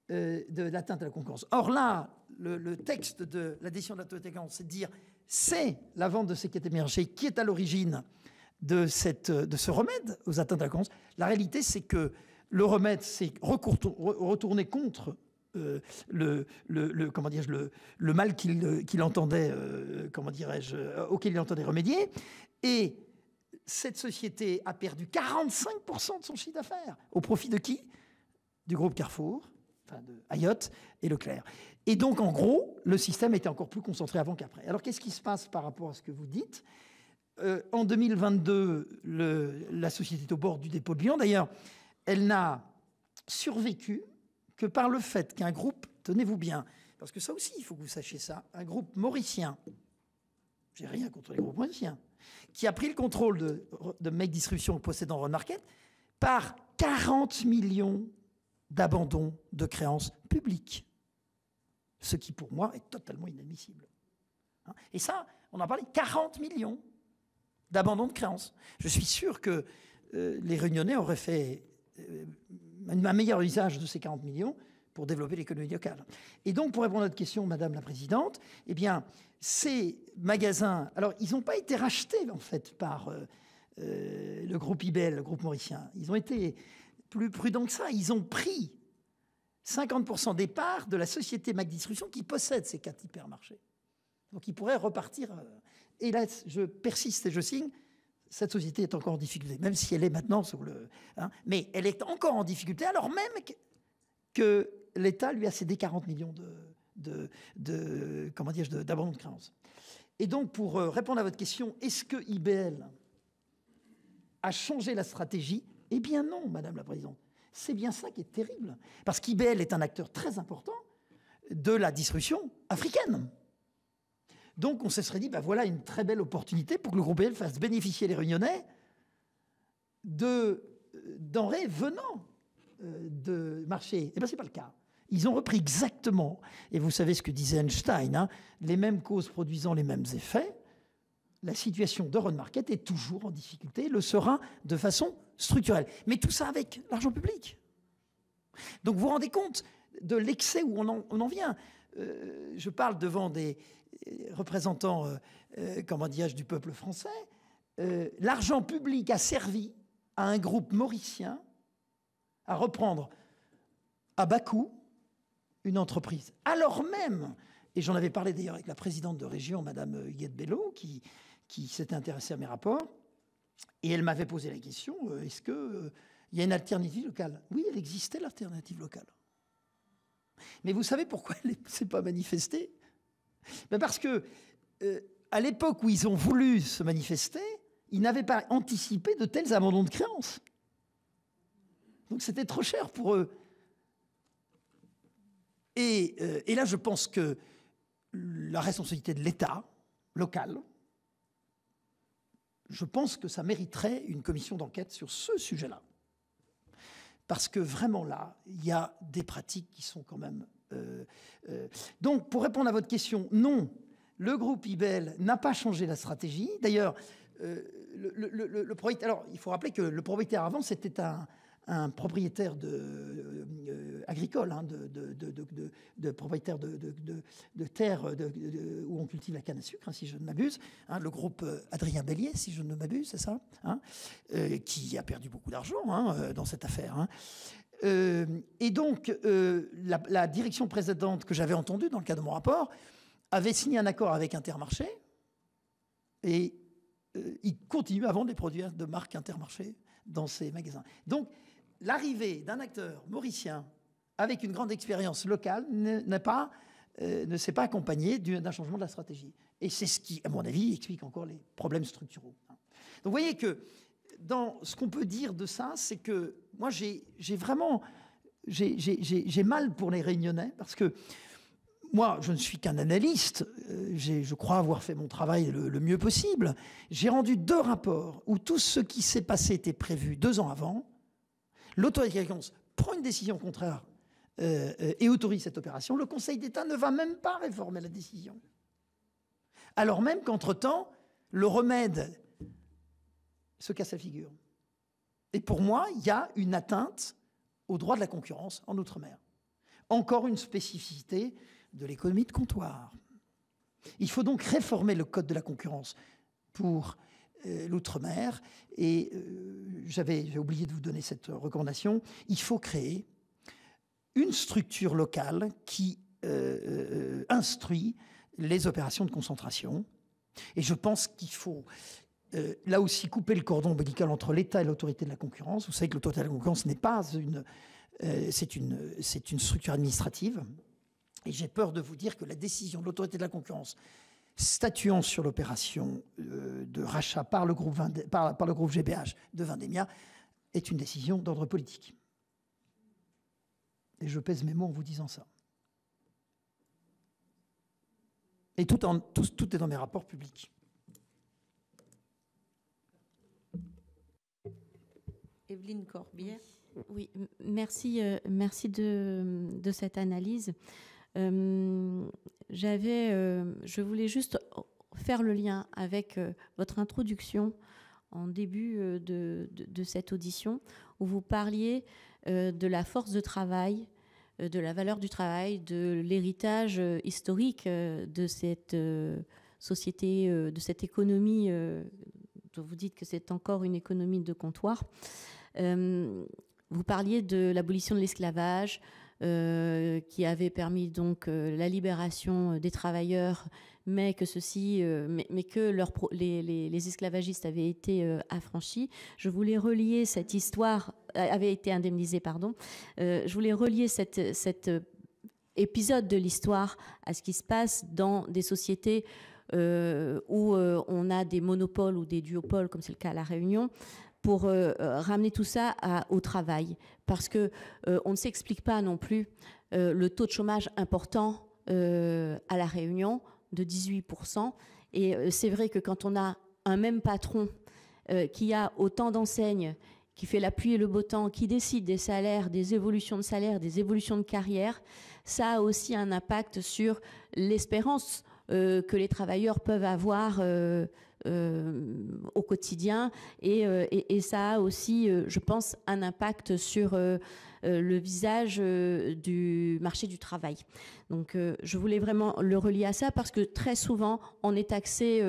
de l'atteinte à la concurrence. Or là, le texte de la décision de l'autorité de la concurrence, c'est de dire c'est la vente de ces 4 hypermarchés qui est à l'origine de ce remède aux atteintes à la concurrence. La réalité, c'est que le remède s'est retourné contre le mal qu'il entendait, auquel il entendait remédier. Et cette société a perdu 45% de son chiffre d'affaires. Au profit de qui ? Du groupe Carrefour, enfin de Ayotte et Leclerc. Et donc, en gros, le système était encore plus concentré avant qu'après. Alors, qu'est-ce qui se passe par rapport à ce que vous dites ? En 2022, la société est au bord du dépôt de bilan. D'ailleurs, elle n'a survécu que par le fait qu'un groupe, tenez-vous bien, parce que ça aussi, il faut que vous sachiez ça, un groupe mauricien, j'ai rien contre les groupes mauriciens, qui a pris le contrôle de Make Distribution possédant Run Market par 40 millions d'abandon de créances publiques. Ce qui, pour moi, est totalement inadmissible. Et ça, on en parlait, 40 millions d'abandon de créances. Je suis sûr que les Réunionnais auraient fait un meilleur usage de ces 40 millions pour développer l'économie locale. Et donc, pour répondre à votre question, Madame la Présidente, eh bien, ces magasins, alors, ils n'ont pas été rachetés, en fait, par le groupe IBEL, le groupe mauricien. Ils ont été plus prudents que ça. Ils ont pris 50% des parts de la société Mac Distribution qui possède ces 4 hypermarchés. Donc, ils pourraient repartir. Et là, je persiste et je signe. Cette société est encore en difficulté, même si elle est maintenant sur le... mais elle est encore en difficulté, alors même que l'État lui a cédé 40 millions d'abandon de créances. Et donc, pour répondre à votre question, est-ce que IBL a changé la stratégie? Eh bien non, Madame la Présidente. C'est bien ça qui est terrible. Parce qu'IBL est un acteur très important de la distribution africaine. Donc, on se serait dit, ben voilà une très belle opportunité pour que le groupe IBL fasse bénéficier les Réunionnais de denrées venant de marchés. Eh bien, ce n'est pas le cas. Ils ont repris exactement, et vous savez ce que disait Einstein, les mêmes causes produisant les mêmes effets. La situation d'Euron Market est toujours en difficulté, le sera de façon structurelle. Mais tout ça avec l'argent public. Donc, vous vous rendez compte de l'excès où on en vient. Je parle devant des représentants, comment dirais-je, du peuple français. L'argent public a servi à un groupe mauricien à reprendre à bas coût une entreprise. Alors même, et j'en avais parlé d'ailleurs avec la présidente de région, Madame Huguette Bello, qui s'était intéressée à mes rapports, et elle m'avait posé la question, est-ce qu'il y a une alternative locale? Oui, il existait l'alternative locale. Mais vous savez pourquoi elle ne s'est pas manifestée? Parce que, à l'époque où ils ont voulu se manifester, ils n'avaient pas anticipé de tels abandons de créances. Donc c'était trop cher pour eux. Et là, je pense que la responsabilité de l'État local, je pense que ça mériterait une commission d'enquête sur ce sujet-là. Parce que vraiment là, il y a des pratiques qui sont quand même... Donc, pour répondre à votre question, non, le groupe IBEL n'a pas changé la stratégie. D'ailleurs, le propriétaire... Alors, il faut rappeler que le propriétaire avant, c'était un propriétaire agricole, de propriétaire de terres où on cultive la canne à sucre, si je ne m'abuse. Le groupe Adrien Bellier, si je ne m'abuse, c'est ça, qui a perdu beaucoup d'argent dans cette affaire. Et donc, la direction précédente que j'avais entendue dans le cadre de mon rapport avait signé un accord avec Intermarché et il continue à vendre des produits de marque Intermarché dans ses magasins. Donc, l'arrivée d'un acteur mauricien avec une grande expérience locale ne s'est pas accompagnée d'un changement de la stratégie. Et c'est ce qui, à mon avis, explique encore les problèmes structuraux. Donc, vous voyez que dans ce qu'on peut dire de ça, c'est que moi, j'ai mal pour les Réunionnais parce que moi, je ne suis qu'un analyste. Je crois avoir fait mon travail le mieux possible. J'ai rendu 2 rapports où tout ce qui s'est passé était prévu 2 ans avant. L'autorité de la concurrence prend une décision contraire et autorise cette opération. Le Conseil d'État ne va même pas réformer la décision. Alors même qu'entre-temps, le remède se casse la figure. Et pour moi, il y a une atteinte au droit de la concurrence en Outre-mer. Encore une spécificité de l'économie de comptoir. Il faut donc réformer le code de la concurrence pour l'outre-mer. Et j'ai oublié de vous donner cette recommandation. Il faut créer une structure locale qui instruit les opérations de concentration. Et je pense qu'il faut là aussi couper le cordon ombilical entre l'État et l'autorité de la concurrence. Vous savez que l'autorité de la concurrence n'est pas c'est une structure administrative. Et j'ai peur de vous dire que la décision de l'autorité de la concurrence statuant sur l'opération de rachat par le groupe GBH de Vendémia est une décision d'ordre politique. Et je pèse mes mots en vous disant ça. Et tout est dans mes rapports publics. Evelyne Corbière. Oui, merci de cette analyse. Je voulais juste faire le lien avec votre introduction en début de cette audition, où vous parliez de la force de travail de la valeur du travail, de l'héritage historique de cette société, de cette économie dont vous dites que c'est encore une économie de comptoir. Vous parliez de l'abolition de l'esclavage, qui avait permis donc la libération des travailleurs, mais que les esclavagistes avaient été affranchis. Je voulais relier cette histoire, avaient été indemnisés, pardon. Je voulais relier cet épisode de l'histoire à ce qui se passe dans des sociétés où on a des monopoles ou des duopoles, comme c'est le cas à La Réunion, pour ramener tout ça au travail. Parce qu'on ne s'explique pas non plus le taux de chômage important à La Réunion de 18%. Et c'est vrai que quand on a un même patron qui a autant d'enseignes, qui fait la pluie et le beau temps, qui décide des salaires, des évolutions de salaire, des évolutions de carrière, ça a aussi un impact sur l'espérance que les travailleurs peuvent avoir au quotidien, et ça a aussi, je pense, un impact sur le visage du marché du travail. Donc je voulais vraiment le relier à ça, parce que très souvent on est taxé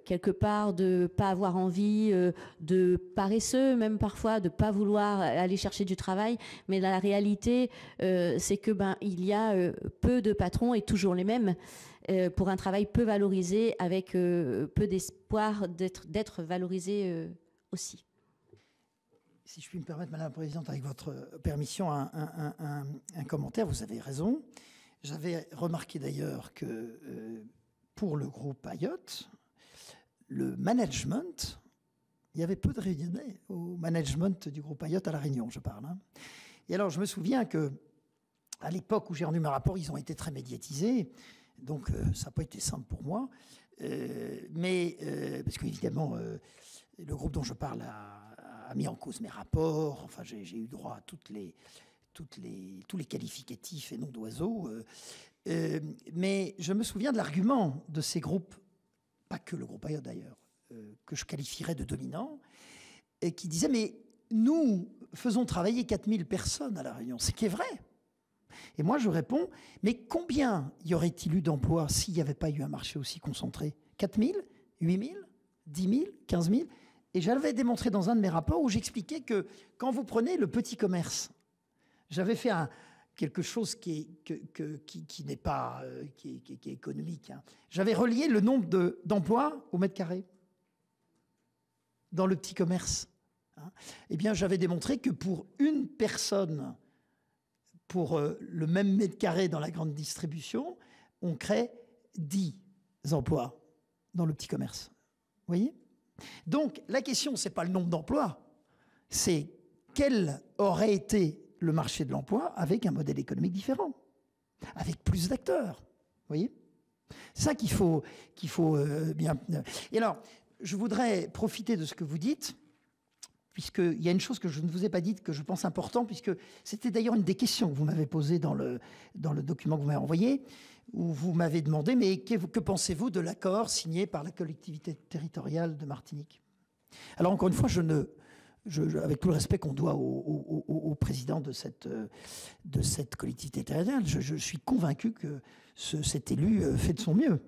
quelque part de pas avoir envie, de paresseux même parfois, de pas vouloir aller chercher du travail, mais la réalité c'est que il y a peu de patrons, et toujours les mêmes, pour un travail peu valorisé, avec peu d'espoir d'être valorisé aussi. Si je puis me permettre, Madame la Présidente, avec votre permission, un commentaire. Vous avez raison. J'avais remarqué d'ailleurs que pour le groupe Ayotte, le management, il y avait peu de Réunionnais au management du groupe Ayotte à La Réunion, je parle. Et alors, je me souviens que à l'époque où j'ai rendu mes rapports, ils ont été très médiatisés. Donc, ça n'a pas été simple pour moi. Parce qu'évidemment, le groupe dont je parle a mis en cause mes rapports. Enfin, j'ai eu droit à tous les qualificatifs et noms d'oiseaux. Mais je me souviens de l'argument de ces groupes, pas que le groupe Ayotte d'ailleurs, que je qualifierais de dominant, et qui disaient, mais nous faisons travailler 4000 personnes à La Réunion, ce qui est vrai. Et moi, je réponds, mais combien y aurait-il eu d'emplois s'il n'y avait pas eu un marché aussi concentré? 4 000, 8 000, 10 000, 15 000? Et j'avais démontré dans un de mes rapports où j'expliquais que quand vous prenez le petit commerce, j'avais fait quelque chose qui n'est pas qui est économique. J'avais relié le nombre d'emplois au mètre carré dans le petit commerce. Eh bien, j'avais démontré que pour une personne, pour le même mètre carré dans la grande distribution, on crée 10 emplois dans le petit commerce. Vous voyez? Donc, la question, ce n'est pas le nombre d'emplois, c'est quel aurait été le marché de l'emploi avec un modèle économique différent, avec plus d'acteurs. Vous voyez? C'est ça qu'il faut bien... Et alors, je voudrais profiter de ce que vous dites, puisqu'il y a une chose que je ne vous ai pas dite, que je pense importante, puisque c'était d'ailleurs une des questions que vous m'avez posées dans le document que vous m'avez envoyé, où vous m'avez demandé, mais que pensez-vous de l'accord signé par la collectivité territoriale de Martinique? Alors, encore une fois, avec tout le respect qu'on doit au président de cette collectivité territoriale, je suis convaincu que cet élu fait de son mieux.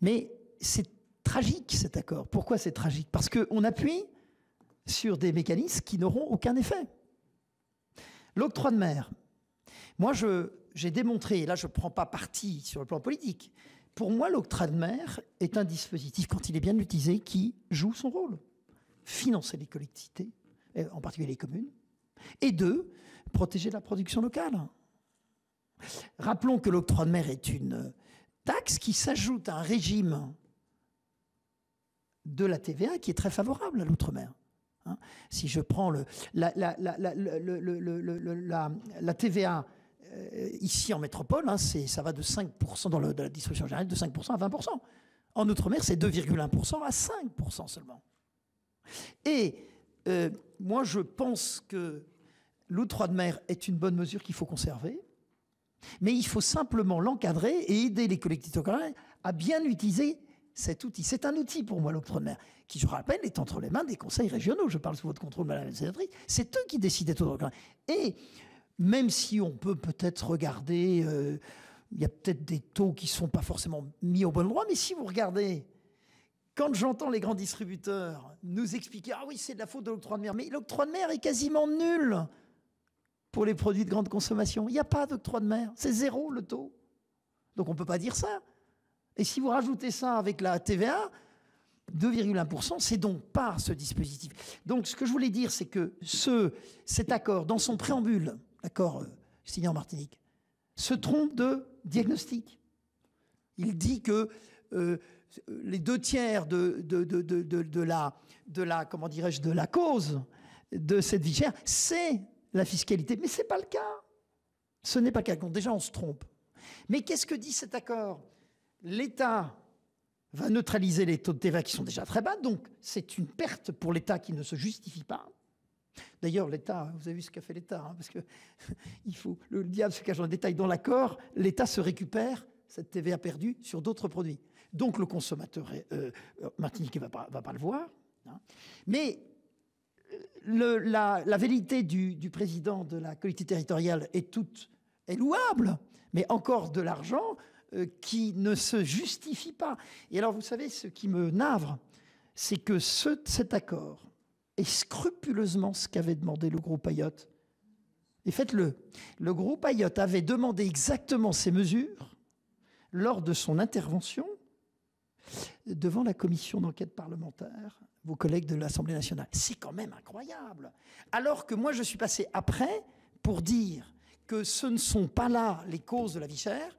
Mais c'est tragique, cet accord. Pourquoi c'est tragique? Parce qu'on appuie sur des mécanismes qui n'auront aucun effet. L'octroi de mer. Moi, j'ai démontré, et là je ne prends pas parti sur le plan politique, pour moi l'octroi de mer est un dispositif, quand il est bien utilisé, qui joue son rôle. Financer les collectivités, en particulier les communes, et deux, protéger la production locale. Rappelons que l'octroi de mer est une taxe qui s'ajoute à un régime de la TVA qui est très favorable à l'outre-mer. Si je prends la TVA ici en métropole, ça va de 5% dans la distribution générale, de 5% à 20%. En outre-mer, c'est 2,1% à 5% seulement. Et moi, je pense que l'octroi de mer est une bonne mesure qu'il faut conserver, mais il faut simplement l'encadrer et aider les collectivités locales à bien utiliser cet outil. C'est un outil pour moi, l'octroi de mer, qui, je rappelle, est entre les mains des conseils régionaux. Je parle sous votre contrôle, Madame la sénatrice. C'est eux qui décident. Et même si on peut peut-être regarder, il y a peut-être des taux qui ne sont pas forcément mis au bon endroit, mais si vous regardez, quand j'entends les grands distributeurs nous expliquer « Ah oui, c'est de la faute de l'octroi de mer », mais l'octroi de mer est quasiment nul pour les produits de grande consommation. Il n'y a pas d'octroi de mer, c'est 0 le taux. Donc on ne peut pas dire ça. Et si vous rajoutez ça avec la TVA, 2,1%, c'est donc pas ce dispositif. Donc ce que je voulais dire, c'est que cet accord, dans son préambule, l'accord signé en Martinique, se trompe de diagnostic. Il dit que les 2/3 comment dirais-je, de la cause de cette vie chère, c'est la fiscalité. Mais ce n'est pas le cas. Ce n'est pas le cas. Donc déjà, on se trompe. Mais qu'est-ce que dit cet accord? L'État va neutraliser les taux de TVA qui sont déjà très bas, donc c'est une perte pour l'État qui ne se justifie pas. D'ailleurs, l'État, vous avez vu ce qu'a fait l'État, hein, parce que le diable se cache dans le détail. Dans l'accord, l'État se récupère cette TVA perdue sur d'autres produits. Donc le consommateur martiniquais ne va pas le voir. Hein. Mais la vérité du président de la collectivité territoriale est louable, mais encore de l'argent qui ne se justifie pas. Et alors, vous savez, ce qui me navre, c'est que cet accord est scrupuleusement ce qu'avait demandé le groupe Ayotte. Et faites-le. Le groupe Ayotte avait demandé exactement ces mesures lors de son intervention devant la commission d'enquête parlementaire, vos collègues de l'Assemblée nationale. C'est quand même incroyable. Alors que moi, je suis passé après pour dire que ce ne sont pas là les causes de la vie chère,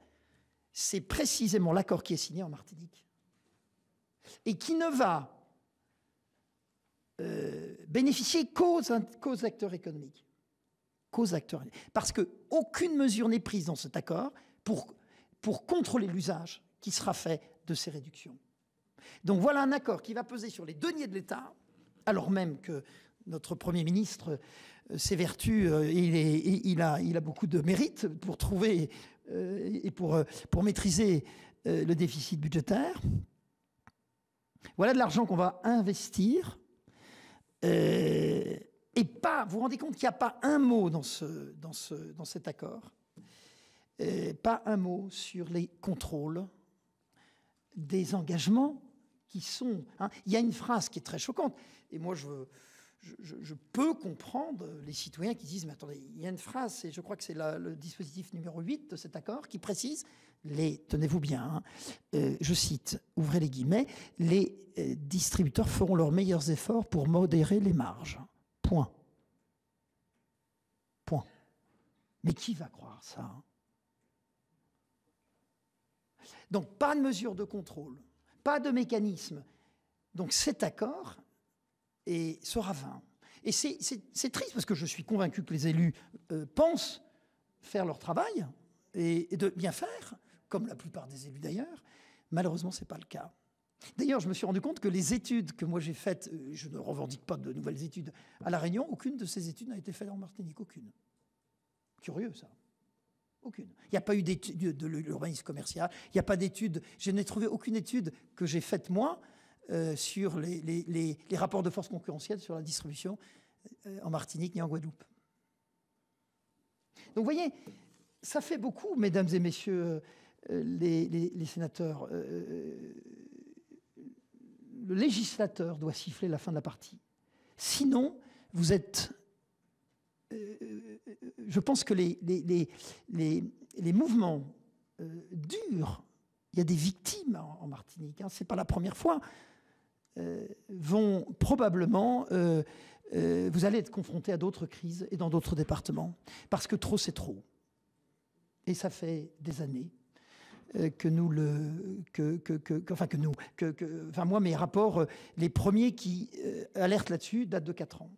c'est précisément l'accord qui est signé en Martinique et qui ne va bénéficier qu'aux acteurs économiques. Parce qu'aucune mesure n'est prise dans cet accord pour contrôler l'usage qui sera fait de ces réductions. Donc voilà un accord qui va peser sur les deniers de l'État, alors même que notre Premier ministre s'évertue, il a beaucoup de mérite pour trouver et pour maîtriser le déficit budgétaire. Voilà de l'argent qu'on va investir. Et pas, vous vous rendez compte qu'il n'y a pas un mot dans cet accord, pas un mot sur les contrôles des engagements qui sont... Hein. Il y a une phrase qui est très choquante, et moi je peux comprendre les citoyens qui disent « Mais attendez, il y a une phrase, et je crois que c'est le dispositif numéro 8 de cet accord qui précise, tenez-vous bien, hein, je cite, ouvrez les guillemets, « Les distributeurs feront leurs meilleurs efforts pour modérer les marges. » Point. Point. Mais qui va croire ça, hein? Donc, pas de mesure de contrôle, pas de mécanisme. Donc, cet accord sera vain. Et c'est triste parce que je suis convaincu que les élus pensent faire leur travail et de bien faire, comme la plupart des élus d'ailleurs. Malheureusement, ce n'est pas le cas. D'ailleurs, je me suis rendu compte que les études que moi j'ai faites, je ne revendique pas de nouvelles études à La Réunion, aucune de ces études n'a été faite en Martinique, aucune. Curieux, ça. Aucune. Il n'y a pas eu d'études de l'urbanisme commercial, il n'y a pas d'études, je n'ai trouvé aucune étude que j'ai faite moi sur les rapports de force concurrentielle sur la distribution en Martinique ni en Guadeloupe. Donc vous voyez, ça fait beaucoup, mesdames et messieurs les sénateurs. Le législateur doit siffler la fin de la partie. Sinon, vous êtes... je pense que les mouvements durs, il y a des victimes en Martinique, hein, ce n'est pas la première fois, vont probablement... vous allez être confrontés à d'autres crises et dans d'autres départements, parce que trop, c'est trop. Et ça fait des années moi, mes rapports, les premiers qui alertent là-dessus datent de 4 ans.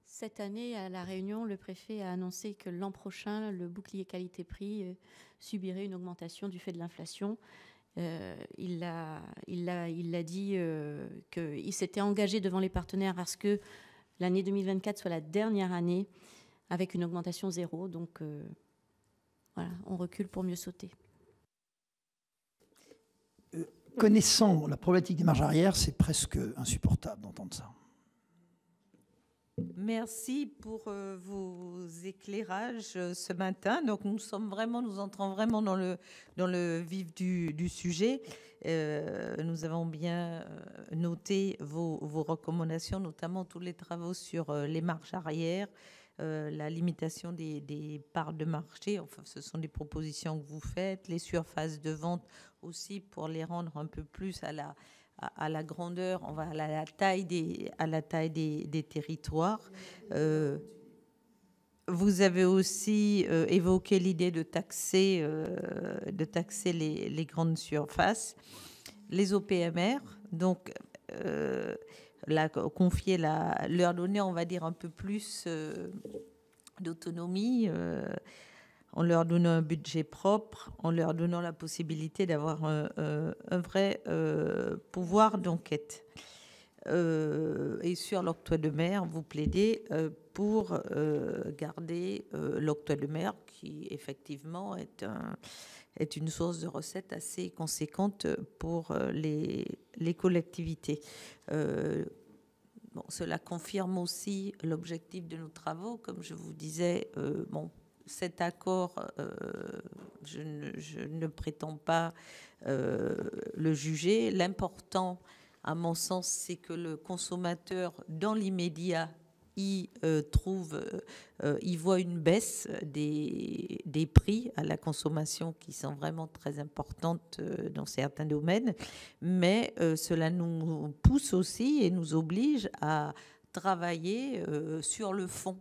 Cette année, à La Réunion, le préfet a annoncé que l'an prochain, le bouclier qualité-prix subirait une augmentation du fait de l'inflation. Il a dit qu'il s'était engagé devant les partenaires à ce que l'année 2024 soit la dernière année avec une augmentation 0. Donc, voilà, on recule pour mieux sauter. Connaissant la problématique des marges arrière, c'est presque insupportable d'entendre ça. Merci pour vos éclairages ce matin. Donc nous entrons vraiment dans le vif du sujet. Nous avons bien noté vos recommandations, notamment tous les travaux sur les marges arrière, la limitation des parts de marché. Enfin, ce sont des propositions que vous faites. Les surfaces de vente aussi, pour les rendre un peu plus à la grandeur, on va à la taille des territoires. Vous avez aussi évoqué l'idée de taxer les grandes surfaces, les OPMR, donc leur donner, on va dire, un peu plus d'autonomie, en leur donnant un budget propre, en leur donnant la possibilité d'avoir un vrai pouvoir d'enquête. Et sur l'octroi de mer, vous plaidez pour garder l'octroi de mer, qui effectivement est une source de recettes assez conséquente pour les collectivités. Cela confirme aussi l'objectif de nos travaux. Comme je vous disais, cet accord, je ne prétends pas le juger. L'important, à mon sens, c'est que le consommateur, dans l'immédiat, y voit une baisse des prix à la consommation qui sont vraiment très importantes dans certains domaines. Mais cela nous pousse aussi et nous oblige à travailler sur le fond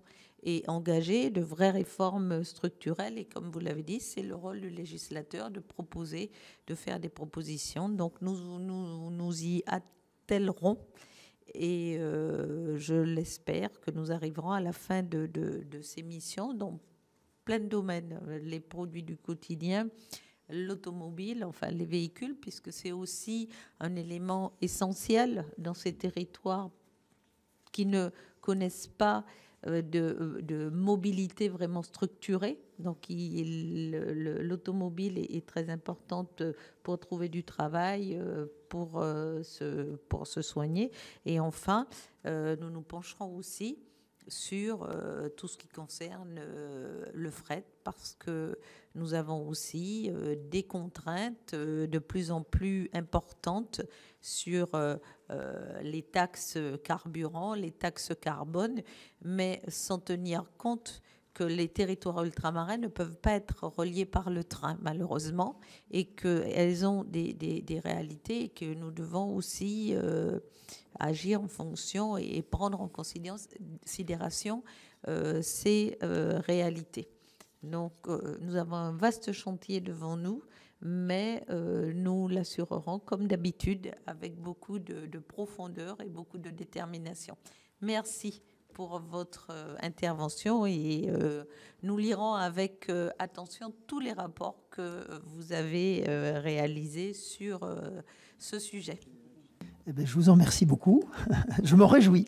et engager de vraies réformes structurelles. Et comme vous l'avez dit, c'est le rôle du législateur de proposer, de faire des propositions. Donc nous y attellerons. Et je l'espère que nous arriverons à la fin de ces missions dans plein de domaines, les produits du quotidien, l'automobile, enfin les véhicules, puisque c'est aussi un élément essentiel dans ces territoires qui ne connaissent pas de mobilité vraiment structurée. Donc l'automobile est très importante pour trouver du travail, pour se soigner. Et enfin, nous nous pencherons aussi sur tout ce qui concerne le fret, parce que nous avons aussi des contraintes de plus en plus importantes sur les taxes carburant, les taxes carbone, mais sans tenir compte que les territoires ultramarins ne peuvent pas être reliés par le train, malheureusement, et qu'elles ont des réalités et que nous devons aussi agir en fonction et prendre en considération ces réalités. Donc, nous avons un vaste chantier devant nous, mais nous l'assurerons, comme d'habitude, avec beaucoup de profondeur et beaucoup de détermination. Merci pour votre intervention et nous lirons avec attention tous les rapports que vous avez réalisés sur ce sujet. Eh bien, je vous en remercie beaucoup. Je m'en réjouis.